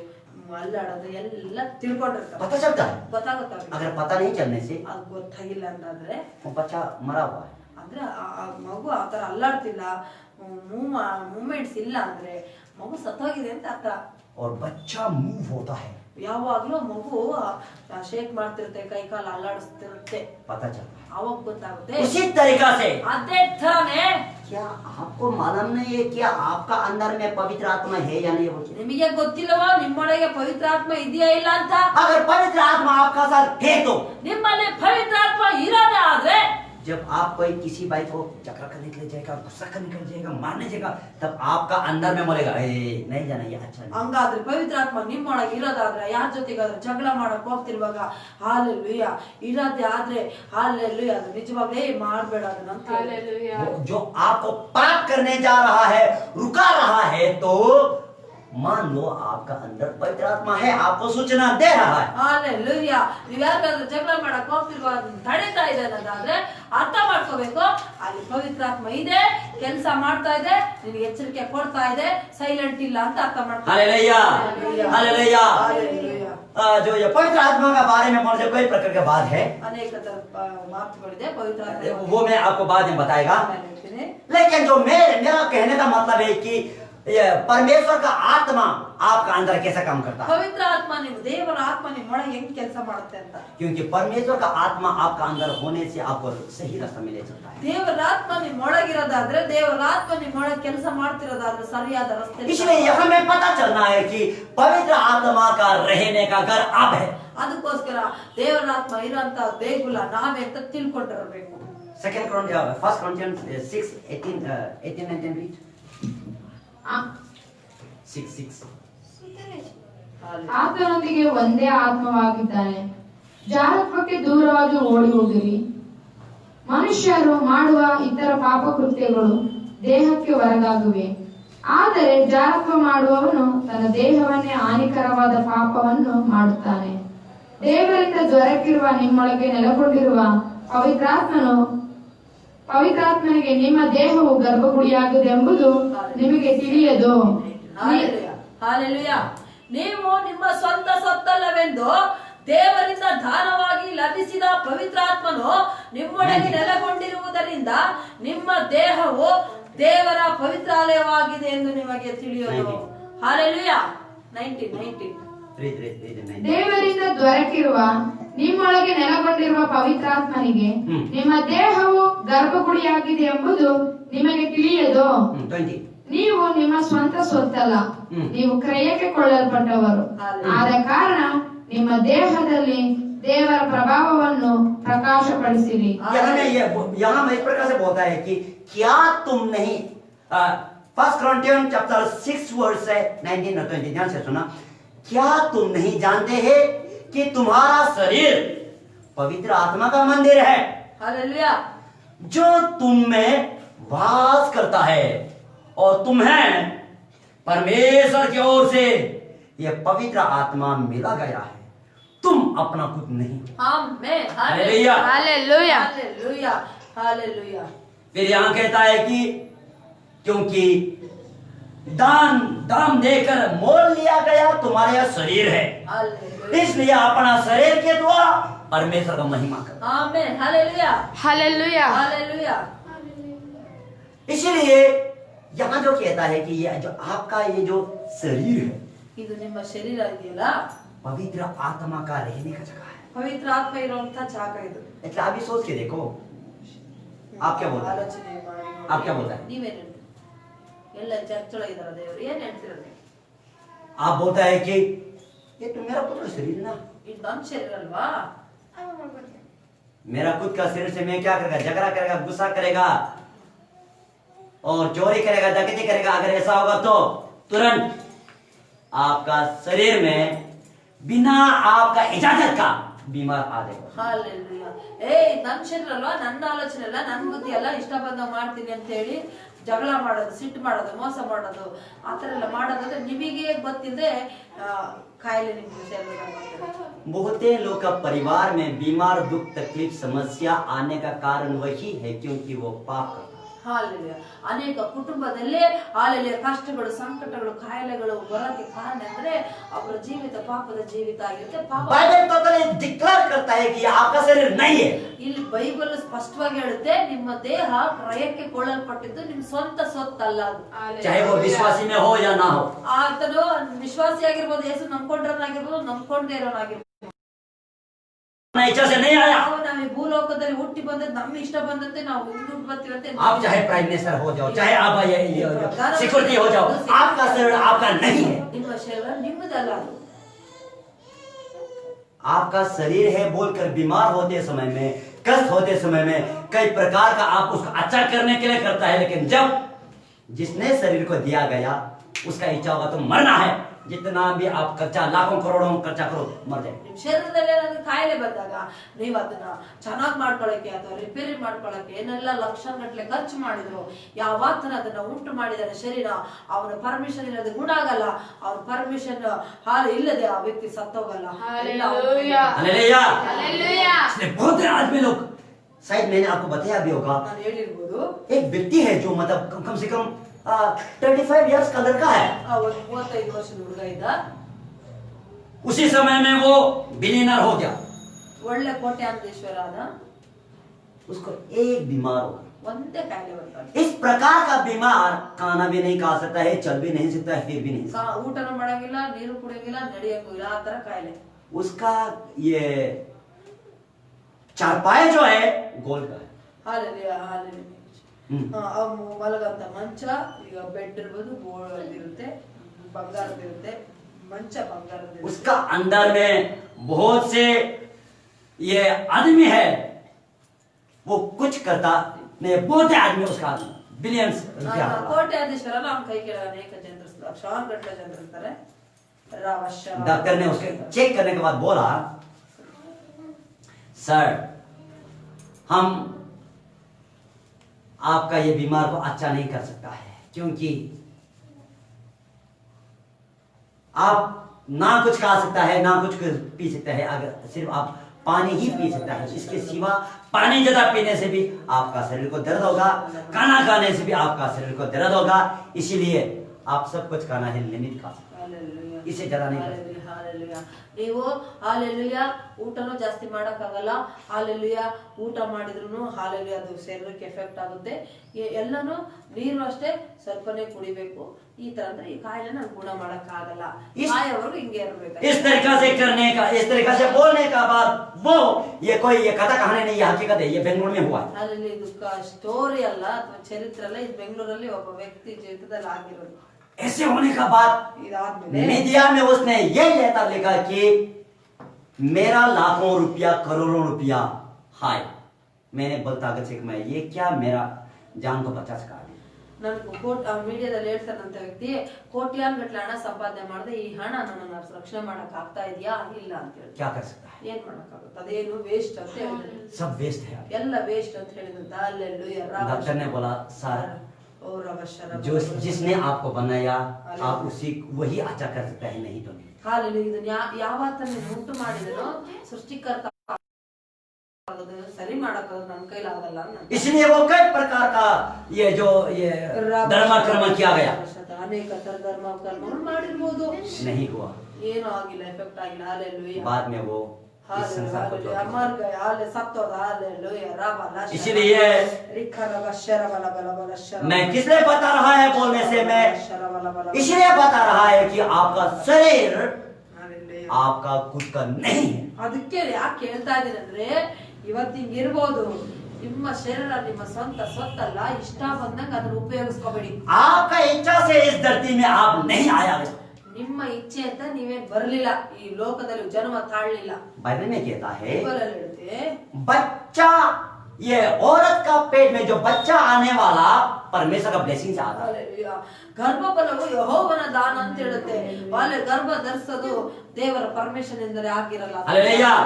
ಅಲ್ಲಾಡೋದು ಎಲ್ಲ ತಿಳ್ಕೊಂಡಿರ್ತಾರೆ. पता चलता है. ಗೊತ್ತಾಗುತ್ತೆ. अगर पता नहीं चलने से ಅದು ಗೊತ್ತಾಗಿಲ್ಲ ಅಂತಂದ್ರೆ वो बच्चा मरा हुआ है. ಅಂದ್ರೆ ಆ ಮಗು ಆತರ ಅಲ್ಲಾಡ್ತಿಲ್ಲ, ಮೂವ್ಮೆಂಟ್ಸ್ ಇಲ್ಲ ಅಂದ್ರೆ ಮಗು ಸತ್ತೋಗಿದೆ ಅಂತ ಅರ್ಥ. और बच्चा मूव होता है, ಯಾವಾಗ್ಲೂ ಮಗು ಶೇಕ್ ಮಾಡ್ತಿರುತ್ತೆ, ಕೈ ಕಾಲು ಅಲ್ಲಾಡಿಸ್ತಿರುತ್ತೆ, पता चलता है. ಅವಾಗ ಗೊತ್ತಾಗುತ್ತೆ. उसी तरीका से ಅದೇ ತರನೇ क्या आपको मालूम नहीं है कि आपका अंदर में पवित्र आत्मा है या नहीं? वो ನಿಮಗೆ ಗೊತ್ತಿಲ್ಲವಾ ನಿಮ್ಮೊಳಗೆ ಪವಿತ್ರಾತ್ಮ ಇದೆಯಾ ಇಲ್ಲ ಅಂತ? अगर पवित्र आत्मा आपका साथ है तो ನಿಮ್ಮಲ್ಲಿ ಪವಿತ್ರಾತ್ಮ ಇರೋದೇ ಆದ್ರೆ, जब आप कोई किसी भाई को चक्कर करने के लिए जाएगा, गुस्सा करने के लिए जाएगा, मारने जाएगा, तब आपका अंदर में बोलेगा नहीं जाना, ये अच्छा नहीं. ಹಂಗಾದ್ರೆ ಪವಿತ್ರಾತ್ಮ ನಿಮ್ಮೊಳಗೆ ಇರೋದಾದ್ರೆ, ಯಾರ ಜೊತೆಗಾದ್ರೆ ಜಗಳ ಮಾಡಕ್ ಹೋಗ್ತಿರುವಾಗ ಹಾಲೆಲೂಯಾ ಇರೋದೇ ಆದ್ರೆ ಹಾಲೆಲೂಯಾ, ಅದು ನಿಜವಾಗ್ಲೇ ಮಾಡ್ಬೇಡ ಅದನ್ನ ಅಂತ ಹೇಳಿ. जो आपको पाप करने जा रहा है, रुका रहा है, तो मान लो आपका अंदर पवित्र आत्मा है, आपको सूचना दे रहा है. ಹಾಲೆಲೂಯಾ. ನೀವ್ ಯಾರಿಗಾದ್ರೂ ಜಗಳ ಮಾಡಕ್ ಹೋಗ್ತಿರುವ ತಡೀತಾ ಇದೆ ಅನ್ನೋದಾದ್ರೆ ಅರ್ಥ ಮಾಡ್ಕೋಬೇಕು, ಅಲ್ಲಿ ಪವಿತ್ರಾತ್ಮ ಇದೆ, ಕೆಲಸ ಮಾಡ್ತಾ ಇದೆ, ನಿನ್ಗೆ ಎಚ್ಚರಿಕೆ ಕೊಡ್ತಾ ಇದೆ, ಸೈಲೆಂಟ್ ಇಲ್ಲ ಅಂತ ಅರ್ಥ ಮಾಡ್ಕೋ. Hallelujah, hallelujah. ಹಾಲೆಲೂಯಾ. जो ये पवित्र आत्मा का बारे में मुझे कोई प्रकार का बात है, ಅನೇಕ ತರದ ಮಾತುಗಳಿದೆ ಪವಿತ್ರಾತ್ಮ. वो मैं आपको बाद में बताएगा. ನಾನು ಹೇಳ್ತೀನಿ. लेकिन जो मेरा कहने का मतलब है कि ये परमेश्वर का आत्मा आपका अंदर कैसा काम करता है. ಪವಿತ್ರ ಆತ್ಮ, ನೀವು ದೇವರ ಆತ್ಮ ನಿಮ್ಮೊಳಗೆ ಹೆಂಗ್ ಕೆಲಸ ಮಾಡುತ್ತೆ ಅಂತ. क्योंकि परमेश्वर का आत्मा आपका अंदर होने से आपको सही रास्ता में ले चलता है. ದೇವರ ಆತ್ಮ ನಿಮ್ಮೊಳಗಿರೋದಾದ್ರೆ, ದೇವರ ಆತ್ಮ ನಿಮ್ಮೊಳಗೆ ಕೆಲಸ ಮಾಡ್ತಿರೋದಾದ್ರೆ ಸರಿಯಾದ ರಸ್ತೆ. इसलिए यहाँ में पता चलना है कि पवित्र आत्मा का रहने का घर आप है. ಅದಕ್ಕೋಸ್ಕರ ದೇವರ ಆತ್ಮ ಇರೋಂತ ದೇಗುಲ ನಾವೇ ಅಂತ ತಿಳ್ಕೊಂಡಿರಬೇಕು. First Corinthians 6:18-19 read. 6:6. ಆತನೊಂದಿಗೆ ಒಂದೇ ಆತ್ಮವಾಗಿದ್ದಾನೆ. ಜಾರತ್ವಕ್ಕೆ ದೂರವಾಗಿ ಓಡಿ ಹೋಗಿರಿ. ಮನುಷ್ಯರು ಮಾಡುವ ಇತರ ಪಾಪ ಕೃತ್ಯಗಳು ದೇಹಕ್ಕೆ ಹೊರಗಾಗುವೆ, ಆದರೆ ಜಾರತ್ವ ಮಾಡುವವನು ತನ್ನ ದೇಹವನ್ನೇ ಹಾನಿಕರವಾದ ಪಾಪವನ್ನು ಮಾಡುತ್ತಾನೆ. ದೇವರಿಂದ ದೊರಕಿರುವ ನಿಮ್ಮೊಳಗೆ ನೆಲೆಗೊಂಡಿರುವ ಪವಿತ್ರಾತ್ಮನಿಗೆ ನಿಮ್ಮ ದೇಹವು ಗರ್ಭಗುಡಿಯಾಗುವುದೆಂಬುದು ನಿಮಗೆ ತಿಳಿಯದು. ಹಾಲೆಲೂಯಾ. ನೀವು ನಿಮ್ಮ ಸ್ವಂತ ಸೊತ್ತಲ್ಲವೆಂದು ದೇವರಿಂದ ದಾನವಾಗಿ ಲಭಿಸಿದ ಪವಿತ್ರಾತ್ಮನು ನಿಮ್ಮೊಳಗೆ ನೆಲೆಗೊಂಡಿರುವುದರಿಂದ ನಿಮ್ಮ ದೇಹವು ದೇವರ ಪವಿತ್ರಾಲಯವಾಗಿದೆ ಎಂದು ನಿಮಗೆ ತಿಳಿಯೋದು. ಹಾಲೆಲೂಯಾ. 19. ದೇವರಿಂದ ದೊರಕಿರುವ ನಿಮ್ಮೊಳಗೆ ನೆಲೆಗೊಂಡಿರುವ ಪವಿತ್ರಾತ್ಮನಿಗೆ ನಿಮ್ಮ ದೇಹವು ಗರ್ಭಗುಡಿಯಾಗಿದೆ ಎಂಬುದು ನಿಮಗೆ ತಿಳಿಯದು. 20. ನೀವು ನಿಮ್ಮ ಸ್ವಂತ ಸ್ವತ್ತಲ್ಲ, ನೀವು ಕ್ರಯಕ್ಕೆ ಕೊಳ್ಳಲ್ಪಟ್ಟವರು. ಆದ ಕಾರಣ ನಿಮ್ಮ ದೇಹದಲ್ಲಿ ದೇವರ ಪ್ರಭಾವವನ್ನು ಪ್ರಕಾಶಪಡಿಸಿರಿ. यहाँ में इस प्रकार से बोलता है कि क्या तुम नहीं, फर्स्ट Corinthians chapter 6 verse 19 और 20, ध्यान से सुना. क्या तुम नहीं जानते हैं कि तुम्हारा शरीर पवित्र आत्मा का मंदिर है, हालेलुया, जो तुम में वास करता है, और तुम्हें परमेश्वर की ओर से यह पवित्र आत्मा मिला गया है, तुम अपना खुद नहीं. आमीन. Hallelujah, hallelujah, hallelujah, hallelujah. फिर यहाँ कहता है कि क्योंकि दाम देकर मोल लिया गया तुम्हारा यह शरीर है, इसलिए अपना शरीर के द्वारा परमेश्वर का महिमा करो. आमीन. Hallelujah, hallelujah, hallelujah. इसलिए यहाँ जो कहता है कि ये जो आपका ये जो शरीर है, ಇದು ನಿಮ್ಮ ಶರೀರ ಇದೆಯಲ್ಲ, पवित्र आत्मा का रहने का जगह है. ಪವಿತ್ರ ಆತ್ಮ ಇರುವಂತ ಜಾಗ ಇದು. એટલે अभी सोच के देखो, आप क्या बोलते हैं? ಆಲೋಚನೆ ಮಾಡಿ ನೋಡಿ. आप क्या बोलते हैं? ನೀವೇನ್ ಹೇಳ್ತೀರಿ? ಎಲ್ಲ ಚರ್ಚ್ ಒಳಗಿದಾರ ದೇವರು ಏನ್ ಹೇಳ್ತಿರೋದು? आप बोलता है कि ये तो मेरा पुत्र शरीर ना, ಇದು ನಮ್ ಶರೀರ ಅಲ್ವಾ? मेरा खुद का शरीर से मैं क्या करेगा? झगड़ा करेगा, गुस्सा करेगा और चोरी करेगा, डकैती करेगा। अगर ऐसा होगा तो तुरंत आपका शरीर में बिना आपका इजाजत का बीमार आ जाएगा। ಹಾಲೆಲೂಯಾ. ನನ್ ಶರೀರ ಅಲ್ವಾ, ನನ್ನ ಆಲೋಚನೆ ಅಲ್ಲ, ನನ್ ಬುದ್ಧಿ ಅಲ್ಲ, ಇಷ್ಟ ಬಂದ ಮಾಡ್ತೀನಿ ಅಂತ ಹೇಳಿ ಜಗಳ ಮಾಡೋದು, ಸಿಟ್ಟು ಮಾಡೋದು, ಮೋಸ ಮಾಡೋದು, ಆತರ ಎಲ್ಲ ಮಾಡೋದಂದ್ರೆ ನಿಮಗೆ ಗೊತ್ತಿದೆ ಕಾಯಿಲೆ ನಿಮ್ಗೆ ಶರೀರದಲ್ಲಿ. बहुत लोग का परिवार में बीमार, दुख, तकलीफ, समस्या आने का कारण वही है क्योंकि वो पाप करता है। ಹಾಲೆಲೂಯಾ. ಅನೇಕ ಕುಟುಂಬದಲ್ಲೇ ಹಾಲೆಲೂಯಾ ಕಷ್ಟಗಳು, ಸಂಕಟಗಳು, ಕಾಯಿಲೆಗಳು ಬರೋಕೆ ಕಾರಣ ಅಂದ್ರೆ ಅವರ ಜೀವಿತ ಪಾಪದ ಜೀವಿತ ಆಗಿರುತ್ತೆ. ಪಾಪ बाइबल टोटली डिक्लेयर करता है कि ये आपका शरीर नहीं है। ಇಲ್ಲಿ ಬೈಬಲ್ ಸ್ಪಷ್ಟವಾಗಿ ಹೇಳುತ್ತೆ, ನಿಮ್ಮ ದೇಹ ಕ್ರಯಕ್ಕೆ ಕೊಳ್ಳಲ್ಪಟ್ಟಿದ್ದು ನಿಮ್ಮ ಸ್ವಂತ ಸೊತ್ತಲ್ಲ ಅದು. चाहे वो विश्वासी में हो या ना हो। ಆತನು ವಿಶ್ವಾಸಿ ಆಗಿರ್ಬೋದು, ಯೇಸು ನಂಬ್ಕೊಂಡ್ರನಾಗಿರ್ಬೋದು, ನಂಬ್ಕೊಂಡೇ ಇರೋನಾಗಿರ್ಬೋದು. अपना इच्छा से नहीं आया। ನಾವು ಈ ಭೂಲೋಕದಲ್ಲಿ ಹುಟ್ಟಿ ಬಂದದ್ದು ನಮ್ಮ ಇಷ್ಟ ಬಂದಂತೆ ನಾವು ಹುಟ್ಟು ಬರ್ತೀವಂತೆ. आप चाहे प्राइम मिनिस्टर हो जाओ, चाहे आप सिक्योरिटी हो जाओ, आपका शरीर आपका नहीं है। ನಿಮ್ಮ ಶರೀರ ನಿಮ್ಮದಲ್ಲ ಅದು. आपका शरीर है बोलकर बीमार होते समय में, कष्ट होते समय में कई प्रकार का आप उसको अच्छा करने के लिए करता है, लेकिन जब जिसने शरीर को दिया गया उसका इच्छा होगा तो मरना है। जितना भी आप खर्चा, लाखों करोड़ों खर्चा करो, मर जाए। ನಿಮ್ ಶರೀರದಲ್ಲಿ ಏನಾದ್ರು ಕಾಯಿಲೆ ಬಂದಾಗ ನೀವು ಅದನ್ನ ಚೆನ್ನಾಗಿ ಮಾಡ್ಕೊಳಕ್ಕೆ ಅಥವಾ ರಿಪೇರಿ ಮಾಡ್ಕೊಳಕ್ಕೆ ಏನೆಲ್ಲ ಲಕ್ಷಗಟ್ಟಲೆ ಖರ್ಚು ಮಾಡಿದ್ರು, ಯಾವಾತನ ಅದನ್ನ ಉಂಟು ಮಾಡಿದಾರೆ ಶರೀರ, ಅವನ ಪರ್ಮಿಷನ್ ಇಲ್ಲದೆ ಗುಣ ಆಗಲ್ಲ. ಅವನ ಪರ್ಮಿಷನ್ ಹಾಲು ಇಲ್ಲದೆ ಆ ವ್ಯಕ್ತಿ ಸತ್ತೋಗಲ್ಲ. Hallelujah hallelujah. हालेलुया। इसलिए बहुत आदमी लोग, शायद मैंने आपको बताया भी होगा, ನಾನು ಹೇಳಿರ್ಬೋದು, एक व्यक्ति है जो मतलब कम से कम 35 इयर्स का लड़का है। ಒಂದು 35 ವರ್ಷದ ಹುಡುಗ ಇದ್ದ. उसी समय में वो बिलियनर हो गया। ಒಳ್ಳೆ ಕೋಟ್ಯಾಂಧೀಶ್ವರ ಆದ. उसको एक बीमार होगा, ಒಂದೇ ಕಾಯಿಲೆ ಬರ್ತಾನೆ. इस प्रकार का बीमार खाना भी नहीं खा सकता है, चल भी नहीं सकता है, फिर भी नहीं सकता। ಊಟನೂ ಮಾಡಂಗಿಲ್ಲ, ನೀರು ಕುಡಿಯಂಗಿಲ್ಲ, ನಡೆಯಂಗೂ ಇಲ್ಲ, ಆ ತರ ಕಾಯಿಲೆ. उसका ये चारपाई जो है गोल्ड का है। Hallelujah hallelujah. ಮಲಗಂತ ಮಂಚ ಈಗ ಬೆಡ್ ಇರ್ಬೋದು, ಇರುತ್ತೆ, ಬಂಗಾರದಿರುತ್ತೆ, ಮಂಚ ಬಂಗಾರದಿರುತ್ತೆ. उसका अंदर में बहुत से ये आदमी है, वो कुछ करता नहीं, बहुत आदमी उसका बिलियंस रुपया। ಕೋಟ್ಯಾಧೀಶ್ವರ ಅವನ ಕೈ ಕೆಳಗೆ ಅನೇಕ ಜನರು, ಲಕ್ಷಾನು ಗಟ್ಟಲೆ ಜನರು ಇರ್ತಾರೆ. डॉक्टर ने उसके चेक करने के बाद बोला, सर हम आपका ये बीमार को अच्छा नहीं कर सकता है, क्योंकि आप ना कुछ खा सकता है, ना कुछ पी सकता है, अगर सिर्फ आप पानी ही पी सकता है। इसके सिवा पानी ज्यादा पीने से भी आपका शरीर को दर्द होगा, खाना खाने से भी आपका शरीर को दर्द होगा, इसीलिए आप सब कुछ खाना है लिमिट खा सकते हैं, इससे ज्यादा नहीं कर सकते। ನೀವು ಹಾಲೆಲೂಯಾ ಊಟನೂ ಜಾಸ್ತಿ ಮಾಡಕ್ಕಾಗಲ್ಲ. ಹಾಲೆಲೂಯಾ ಊಟ ಮಾಡಿದ್ರು ಹಾಲೆಲೂಯಾ ಅದು ಶರೀರಕ್ಕೆ ಎಫೆಕ್ಟ್ ಆಗುತ್ತೆ. ಎಲ್ಲಾನು ನೀರು ಅಷ್ಟೇ ಸ್ವಲ್ಪನೇ ಕುಡಿಬೇಕು. ಈ ತರ ಅಂದ್ರೆ ಈ ಕಾಯಿಲೆನ ಗುಣ ಮಾಡಕ್ಕಾಗಲ್ಲ. ಸಾಯೋವರೆಗೂ ಹಿಂಗೆ ಇರಬೇಕು. इस तरीका से करने का, इस तरीका से बोलने का बाद वो ये कोई ये कथा कहानी नहीं, ये हकीकत है, ये बेंगलुरु में हुआ है। ಹಾಲೆಲೂಯಾ ಇದು ಸ್ಟೋರಿ ಅಲ್ಲ ಅಥವಾ ಚರಿತ್ರೆ ಅಲ್ಲ, ಇದು ಬೆಂಗಳೂರಲ್ಲಿ ಒಬ್ಬ ವ್ಯಕ್ತಿ ಜೀವಿತದಲ್ಲಿ ಆಗಿರೋದು. ऐसे होने का बाद ಇದಾದ್ಮೇಲೆ मीडिया में उसने ये लेटर लिखा कि मेरा लाखों रुपया, करोड़ों रुपया हाय, मैंने बलतागत से कमाया, ये क्या मेरा जान को बचा सका। ನನ್ಗೆ ಮೀಡಿಯಾದಲ್ಲಿ ಹೇಳ್ತಾನಂತ ವ್ಯಕ್ತಿ ಕೋಟ್ಯಾನ್ ಗಟ್ಟಲೆ ಹಣ ಸಂಪಾದನೆ ಮಾಡಿದೆ, ಈ ಹಣ ನನ್ನ ರಕ್ಷಣೆ ಮಾಡಕ್ ಆಗ್ತಾ ಇದೆಯಾ ಇಲ್ಲ ಅಂತ ಹೇಳಿ. क्या कर सकता है, ಏನ್ ಮಾಡಕ್ಕಾಗುತ್ತೆ, ಅದೇನು ವೇಸ್ಟ್ ಅಂತ ಹೇಳಿದ್ರು. सब वेस्ट है। ಎಲ್ಲ ವೇಸ್ಟ್ ಅಂತ ಹೇಳಿದಂತ. ಅಲ್ಲೆಲ್ಲೂಯಾ. डॉक्टर ने बोला सर ಓ ರವಶರ जो जिसने आपको बनाया आप उसी वही अच्छा कर सकता है, नहीं तो नहीं। ಹಾಲೆಲೂಯಾ. ಇದನ್ನ ಯಾವತ್ತನ್ನ ಉಂಟು ಮಾಡಿದನೋ ಸೃಷ್ಟಿಕರ್ತ ಸರಿ ಮಾಡಕ್ಕಾಗೋದು ನನ್ನ ಕೈಲಾಗಲ್ಲ. इसलिए वो कई प्रकार का ये जो ये धर्म कर्म किया गया, ಅನೇಕ ತರ ಧರ್ಮ ಕರ್ಮಗಳು ಮಾಡಿರ್ಬೋದು, नहीं हुआ, ಏನೂ ಆಗಿಲ್ಲ, ಎಫೆಕ್ಟ್ ಆಗಿಲ್ಲ. ಹಾಲೆಲೂಯಾ. बाद में वो इस संसार को छोड़ ಮರ ಗಯ ಹಾಲೆ ಸತ್ತೋದ. ಹಾಲೆಲೂಯಾ. ರಬಲ इसलिए ರಿಖ ರಬ ಶರ ಬಲ ಬಲ ಬಲ ಶರ. मैं किस लिए बता रहा है बोलने से, मैं ಶರ ಬಲ ಬಲ इसलिए बता रहा है कि आपका शरीर ಹಾಲೆಲೂಯಾ. आपका खुद का नहीं है। ಅದಕ್ಕೆ ಯಾಕೆ ಹೇಳ್ತಾ ಇದ್ದೀನಿ ಅಂದ್ರೆ ಇವತ್ತು ಹಿಂಗಿರ್ಬೋದು, ನಿಮ್ಮ ಶರೀರ ನಿಮ್ಮ ಸ್ವಂತ ಸ್ವತ್ತಲ್ಲ, ಇಷ್ಟ ಬಂದಂಗ ಅದನ್ನ ಉಪಯೋಗಿಸ್ಕೋಬೇಡಿ. आपका इच्छा से इस धरती में आप नहीं आया। ನಿಮ್ಮ ಇಚ್ಛೆ ಅಂತ ನೀವೇನ್ ಬರ್ಲಿಲ್ಲ, ಈ ಲೋಕದಲ್ಲಿ ಜನ್ಮ ತಾಳ್ಲಿಲ್ಲ. बाइबल में कहता है ಬೈಬಲಲ್ಲಿ ಹೇಳುತ್ತೆ, बच्चा, ये औरत का पेट में जो बच्चा आने वाला परमेश्वर का ब्लेसिंग से आता है। Hallelujah. ಗರ್ಭಫಲವು ಯೆಹೋವನ ದಾನ ಅಂತ ಹೇಳುತ್ತೆ. ಬಾಲ್ಯ ಗರ್ಭ ಧರಿಸೋದು ದೇವರ ಪರ್ಮಿಷನ್ ಎಂದರೆ ಆಗಿರಲ್ಲ. Hallelujah.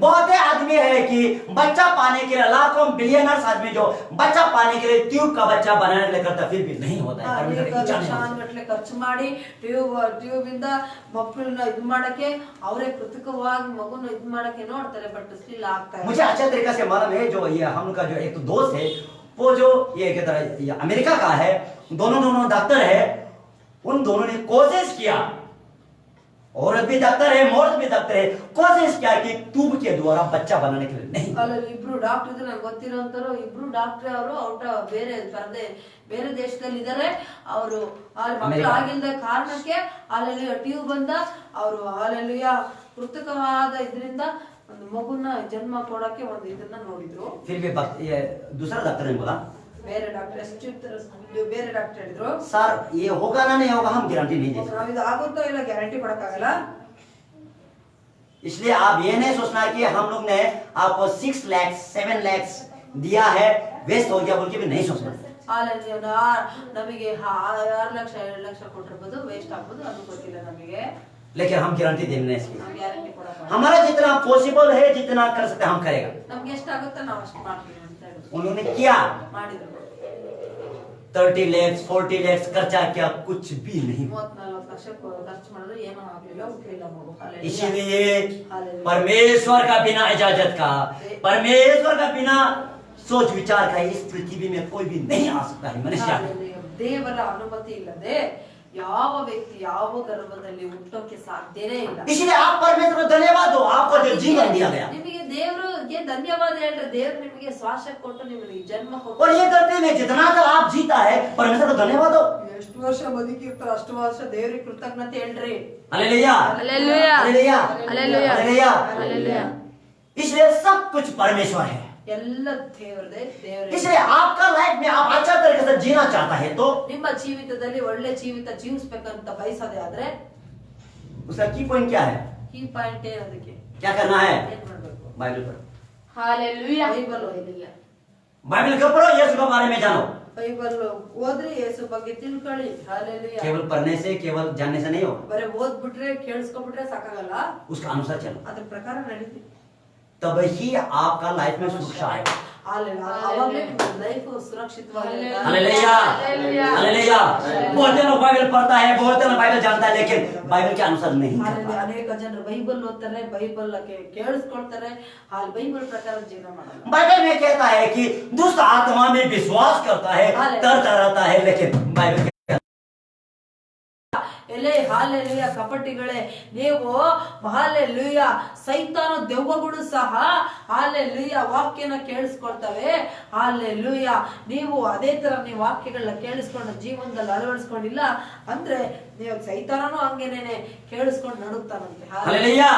बहुत ही आदमी है कि बच्चा पाने के लिए लाखों बिलियनर्स आदमी जो बच्चा पाने के लिए ट्यूब का बच्चा बनाने के लिए करता, फिर भी नहीं होता है। ಗಟ್ಟಲೆ ಖರ್ಚು ಮಾಡಿ ಟ್ಯೂಬ್ ಇಂದ ಮಕ್ಕಳನ್ನ ಇದ್ ಮಾಡಕ್ಕೆ, ಅವರೇ ಕೃತಕವಾಗಿ ಮಗುನ ಇದ್ ಮಾಡಕ್ಕೆ ನೋಡ್ತಾರೆ, ಬಟ್ ಸ್ಟಿಲ್ ಆಗ್ತಾ ಇಲ್ಲ. मुझे अच्छा तरीका से मालूम है, जो ये हम लोग का जो एक तो दोस्त है, वो जो ये कहता है ये अमेरिका का है, दोनों डॉक्टर है, उन दोनों ने कोशिश किया, औरत भी डॉक्टर है, मर्द भी डॉक्टर है, कोशिश किया कि ट्यूब के द्वारा बच्चा बनाने के लिए नहीं। ಅಲ್ಲಿ ಇಬ್ರು ಡಾಕ್ಟರ್ ಇದ್ರೆ ನಂಗೆ ಗೊತ್ತಿರೋಂತರು ಇಬ್ರು ಡಾಕ್ಟರ್, ಅವರು ಔಟ್ ಬೇರೆ ದೇಶದಲ್ಲಿ ಇದಾರೆ. ಅವರು ಅಲ್ಲಿ ಮಕ್ಕಳು ಆಗಿಲ್ದ ಕಾರಣಕ್ಕೆ ಅಲ್ಲಿ ಟ್ಯೂಬ್ ಅಂತ ಅವರು ಅಲ್ಲಿ ಕೃತಕವಾದ ಇದರಿಂದ ಒಂದು ಮಗುನ ಜನ್ಮ ಕೊಡಕ್ಕೆ ಒಂದು ಇದನ್ನ ನೋಡಿದ್ರು. फिर भी ये दूसरा डॉक्टर ने बोला, ಬೇರೆ ಡಾಕ್ಟರ್ ಹೇಳಿದ್ರು, सर ये होगा ना नहीं होगा हम गारंटी नहीं दे सकते। ನಾವ್ ಇದು ಆಗುತ್ತೋ ಇಲ್ಲ ಗ್ಯಾರಂಟಿ ಕೊಡಕ್ಕಾಗಲ್ಲ. इसलिए आप ये नहीं सोचना कि हम लोग ने आपको 6 लाख 7 लाख दिया है, वेस्ट हो गया बोल के भी नहीं सोचना। ನಮಗೆ 6 ಲಕ್ಷ 7 ಲಕ್ಷ ಕೊಟ್ಟಿರ್ಬೋದು, ವೇಸ್ಟ್ ಆಗ್ಬೋದು, ಅದು ಗೊತ್ತಿಲ್ಲ ನಮಗೆ. लेकिन हम गारंटी देने इसकी ನಾವು ಗ್ಯಾರಂಟಿ ಕೊಡಕ್ಕಾಗಲ್ಲ. हमारा जितना पॉसिबल है, जितना कर सकते हम करेगा। ನಮ್ಗೆ ಎಷ್ಟಾಗುತ್ತೋ ನಾವು ಅಷ್ಟು ಮಾಡ್ತೀವಿ ಅಂತ ಹೇಳಿದ್ರು. उन्होंने किया, ಮಾಡಿದ್ರು. 30 लाख 40 लाख खर्चा किया, कुछ भी नहीं। 34 ಲಕ್ಷ ಖರ್ಚು ಮಾಡಿದ್ರು, ಏನೂ ಆಗ್ಲಿಲ್ಲ, ಹುಟ್ಟಿಲ್ಲ ಮಗು. इसीलिए परमेश्वर का बिना इजाजत का, परमेश्वर का बिना सोच विचार का इस पृथ्वी में कोई भी नहीं आ सकता है मनुष्य। ದೇವರ ಅನುಮತಿ ಇಲ್ಲದೆ ಯಾವ ವ್ಯಕ್ತಿ ಯಾವ ಗರ್ಭದಲ್ಲಿ ಹುಟ್ಟೋಕೆ ಸಾಧ್ಯನೇ ಇಲ್ಲ. इसलिए आप परमेश्वर को धन्यवाद दो, आपको जो जीवन दिया गया, ನಿಮಗೆ ದೇವರಿಗೆ ಧನ್ಯವಾದ ಹೇಳ್ರಿ. ದೇವ್ರು ನಿಮಗೆ ಶ್ವಾಸ ಕೊಟ್ಟು ನಿಮಗೆ ಜನ್ಮ ಕೊಟ್ಟು, और ये करते में जितना तो आप जीता है, परमेश्वर को धन्यवाद दो। ಎಷ್ಟು ವರ್ಷ ಬದುಕಿರ್ತಾರ ಅಷ್ಟು ವರ್ಷ ದೇವ್ರಿಗೆ ಕೃತಜ್ಞತೆ ಹೇಳ್ರಿ. Hallelujah hallelujah hallelujah hallelujah hallelujah. Hallelujah. इसलिए सब कुछ परमेश्वर है। ಎಲ್ಲ ದೇವರದೇ. ದೇವರೇ इसलिए आपका लाइफ में आप अच्छा तरीके से जीना चाहता है तो ನಿಮ್ಮ ಜೀವಿತದಲ್ಲಿ ಒಳ್ಳೆ ಜೀವಿತ ಜೀವಿಸಬೇಕಂತ ಬಯಸೋದೇ ಆದ್ರೆ उसका की पॉइंट क्या है, ಈ ಪಾಯಿಂಟ್ ಏನದಕ್ಕೆ क्या करना है? ಏನ್ ಮಾಡ್ಬೇಕು? बाइबल पढ़ो, हालेलुया ಬೈಬಲ್ ಓದಿ. बाइबल को पढ़ो, यीशु के बारे में जानो। ಬೈಬಲ್ ಓದ್ರಿ, ಯೇಸು ಬಗ್ಗೆ ತಿಳ್ಕೊಳ್ಳಿ. ಹಾಲೆಲೂಯಾ. केवल पढ़ने से, केवल जानने से नहीं होगा, ಬರೀ ಓದ್ಬಿಟ್ರೆ ಕೇಳಿಸ್ಕೊಬಿಟ್ರೆ ಸಾಕಾಗಲ್ಲ, उसका अनुसार चलो, ಅದ್ರ ಪ್ರಕಾರ ನಡೀತಿ. तब ही आपका लाइफ में सुरक्षा आएगा। ಅವಾಗಲೇ ಲೈಫ್ ಸುರಕ್ಷಿತವಾಗಿರುತ್ತೆ. Hallelujah hallelujah. बहुत जन बाइबल पढ़ता है, बहुत जन बाइबल जानता है, लेकिन बाइबल के अनुसार नहीं करता। ಅನೇಕ ಜನರು ಬೈಬಲ್ ಓದ್ತಾರೆ, ಬೈಬಲ್ ಕೇಳಿಸ್ಕೊಳ್ತಾರೆ, ಅಲ್ಲಿ ಬೈಬಲ್ ಪ್ರಕಾರ ಜೀವನ ಮಾಡಲ್ಲ. बाइबल में कहता है कि दुष्ट आत्मा में विश्वास करता है, डरता रहता है, लेकिन बाइबल ಎಲೆ ಹಾಲೆಲೂಯ ಕಪಟಿಗಳೇ, ನೀವು ಹಾಲೆಲೂಯ ಸೈತಾನ ದೆವ್ವಗಳು ಸಹ ಹಾಲೆಲೂಯ ವಾಕ್ಯನ ಕೇಳಿಸ್ಕೊಳ್ತವೆ. ಹಾಲೆಲೂಯ ನೀವು ಅದೇ ತರ ನೀವು ವಾಕ್ಯಗಳನ್ನ ಕೇಳಿಸ್ಕೊಂಡು ಜೀವನದಲ್ಲಿ ಅಳವಡಿಸ್ಕೊಂಡಿಲ್ಲ ಅಂದ್ರೆ ನೀವು ಸೈತಾನನು ಹಂಗೇನೇನೆ ಕೇಳಿಸ್ಕೊಂಡು ನಡುತ್ತಾನಂತೆ. हालेलुया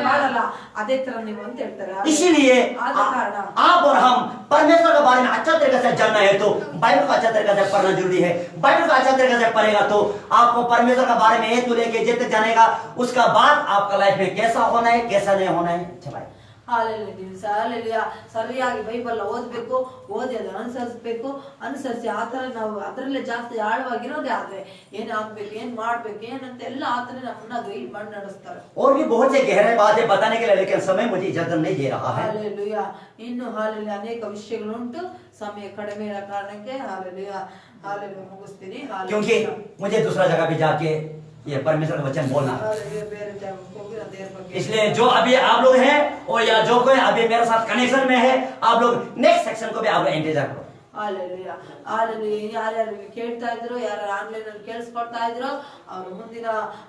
ಮಾಡಲ್ಲ ಅದೇ ತರ ನೀವು ಅಂತ ಹೇಳ್ತಾರೆ. इसीलिए ಆದ ಕಾರಣ आप और हम परमेश्वर के बारे में अच्छा तरीके से जानना है तो बाइबल को अच्छा तरीके से पढ़ना जरूरी है। बाइबल को अच्छा तरीके से पढ़ेगा तो आपको परमेश्वर के बारे में एक लेके जितने जानेगा, उसका बाद आपका लाइफ में कैसा होना है कैसा नहीं होना है चलाए। ಹಾಲೆಲೂಯಾ ಸರಿಯಾಗಿ ಬೈಬಲ್ ಓದ್ಬೇಕು, ಓದಿ ಅದನ್ನ ಅನುಸರಿಸಬೇಕು, ಅನುಸರಿಸಿ ಆತರ ನಾವು ಅದರಲ್ಲೇ ಜಾಸ್ತಿ ಆಳವಾಗಿರೋದೇ. ಆದ್ರೆ ಏನ್ ಆಗ್ಬೇಕು, ಏನ್ ಮಾಡ್ಬೇಕು, ಏನಂತ ಎಲ್ಲ ಆತರ ನಮ್ಮನ್ನ ಗೈಡ್ ಮಾಡಿ ನಡೆಸ್ತಾರೆ. और भी बहुत से गहरे बातें बताने के लिए, लेकिन समय मुझे इजाजत नहीं दे रहा है। ಹಾಲೆಲೂಯಾ ಇನ್ನು ಹಾಲೆಲೂಯಾ ಅನೇಕ ವಿಷಯಗಳುಂಟು, ಸಮಯ ಕಡಿಮೆ ಇರೋ ಕಾರಣಕ್ಕೆ ಹಾಲೆಲೂಯಾ ಮುಗಿಸ್ತೀನಿ. क्योंकि मुझे दूसरा जगह भी जाके ये परमेश्वर का वचन बोलना, ಬೇರೆ ಜಾಗಕ್ಕೆ ಹೋಗಿ ದೇವರ ಬಗ್ಗೆ. इसलिए जो अभी आप लोग हैं और या जो कोई अभी मेरे साथ कनेक्शन में है, आप लोग नेक्स्ट सेक्शन को भी आप लोग इंतजार करो। ಹಾಲೆಲೂಯಾ ಹಾಲೆಲೂಯಾ ಯಾರ್ಯಾರು ಕೇಳ್ತಾ ಇದ್ರು, ಯಾರು ಆನ್ಲೈನ್ ಅಲ್ಲಿ ಕೇಳಿಸ್ಕೊಳ್ತಾ ಇದ್ರು, ಅವ್ರ ಮುಂದಿನ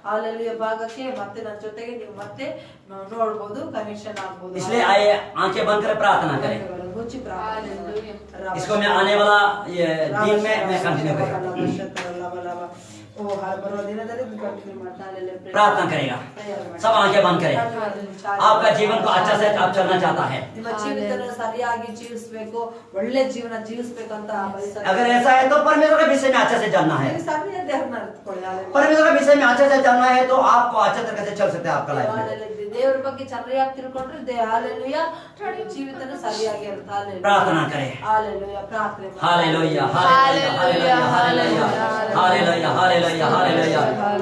ಹಾಲೆಲೂಯಾ ಭಾಗಕ್ಕೆ ಮತ್ತೆ ನನ್ನ ಜೊತೆಗೆ ನೀವು ಮತ್ತೆ ನೋಡ್ಬೋದು, ಕನೆಕ್ಷನ್ ಆಗ್ಬೋದು. इसलिए आइए आंखें बंद कर प्रार्थना करें। ಮುಚ್ಚಿ ಪ್ರಾರ್ಥನೆ इसको मैं आने वाला ये दिन में मैं कंटिन्यू करेंगे। ಓ ಬರುವ ದಿನದಲ್ಲಿ ಕಂಟಿನ್ಯೂ ಮಾಡ್ತಾ प्रार्थना करेगा। सब आंखें बंद करें। आपका जीवन को अच्छा से आप चलना चाहता है। ನಿಮ್ಮ ಜೀವಿತವನ್ನು ಸರಿಯಾಗಿ ಜೀವಿಸಬೇಕು, ಒಳ್ಳೆ ಜೀವನ ಜೀವಿಸಬೇಕು ಅಂತ ಬಯಸುತ್ತಾರೆ। अगर ऐसा है तो परमेश्वर के विषय में अच्छे से जानना है। ಸರಿಯಾದ ದೇವರನ್ನ ಅರ್ಥಕೊಳ್ಳಿ। परमेश्वर के विषय में अच्छे से जानना है तो आपको अच्छे तरीके से चल सकते हैं आपका लाइफ में। ದೇವರ ಬಗ್ಗೆ ಸರಿಯಾಗಿ ತಿಳ್ಕೊಂಡ್ರೆ ಹಾಲೆಲೂಯಾ ಜೀವಿತನ ಸರಿಯಾಗಿ ಇರುತ್ತೆ। ಹಾಲೆಲೂಯಾ प्रार्थना करें। ಹಾಲೆಲೂಯಾ ಪ್ರಾರ್ಥನೆ ಮಾಡಿ। Hallelujah hallelujah hallelujah hallelujah hallelujah hallelujah hallelujah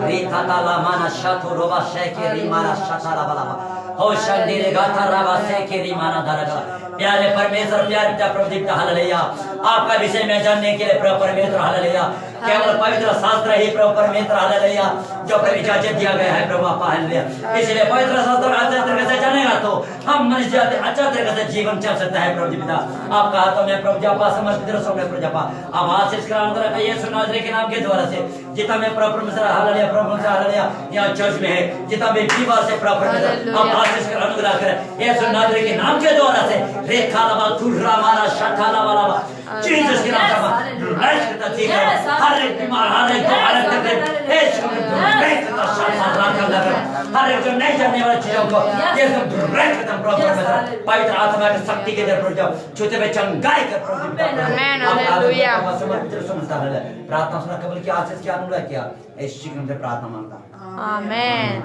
रीता ला माना शतु रोबा शेके रीमाना शताला बला हो शंदीरे गाथा राबा शेके रीमाना दरगा। प्यारे परमेश्वर प्यारे पिता प्रभु जी हालेलुया आपका विषय में जानने के लिए प्रभु परमेश्वर हालेलुया केवल पवित्र शास्त्र ही प्रभु परमेश्वर हालेलुया जो प्रभु इजाजत दिया गया है प्रभु आपका हालेलुया। इसलिए पवित्र शास्त्र अच्छे तरीके से जानेगा तो हम मनुष्य जाति अच्छा तरीके से जीवन चल सकता है प्रभु जी पिता। आपका हाथों में प्रभु जापा समर्पित रसों में प्रभु जापा अब आशीष कराम कर यीशु नाज़री के नाम के द्वारा से जितना में प्रभु परमेश्वर हालेलुया प्रभु परमेश्वर हालेलुया यहाँ चर्च में है जितना में विवाह से प्रभु परमेश्वर अब आशीष कर अनुग्रह कर यीशु नाज़री के नाम के द्वारा से रेखा लबा तुरा मारा शठाला वाला जीसस के नाम से ब्लेस करता ठीक है हर एक बीमार हर एक तकलीफ यीशु ब्रेक करता शांति कर लगा हर एक जो नहीं जानने वाली चीजों को यीशु ब्रेक करता प्रभु परमेश्वर पवित्र आत्मा की शक्ति के द्वारा प्रभु छूते में चंगाई कर प्रभु आमेन हालेलुया समर्पित समझता है प्रार्थना सुना कबूल किया आशीष किया अनुग्रह किया यीशु के नाम से प्रार्थना मांगता आमेन।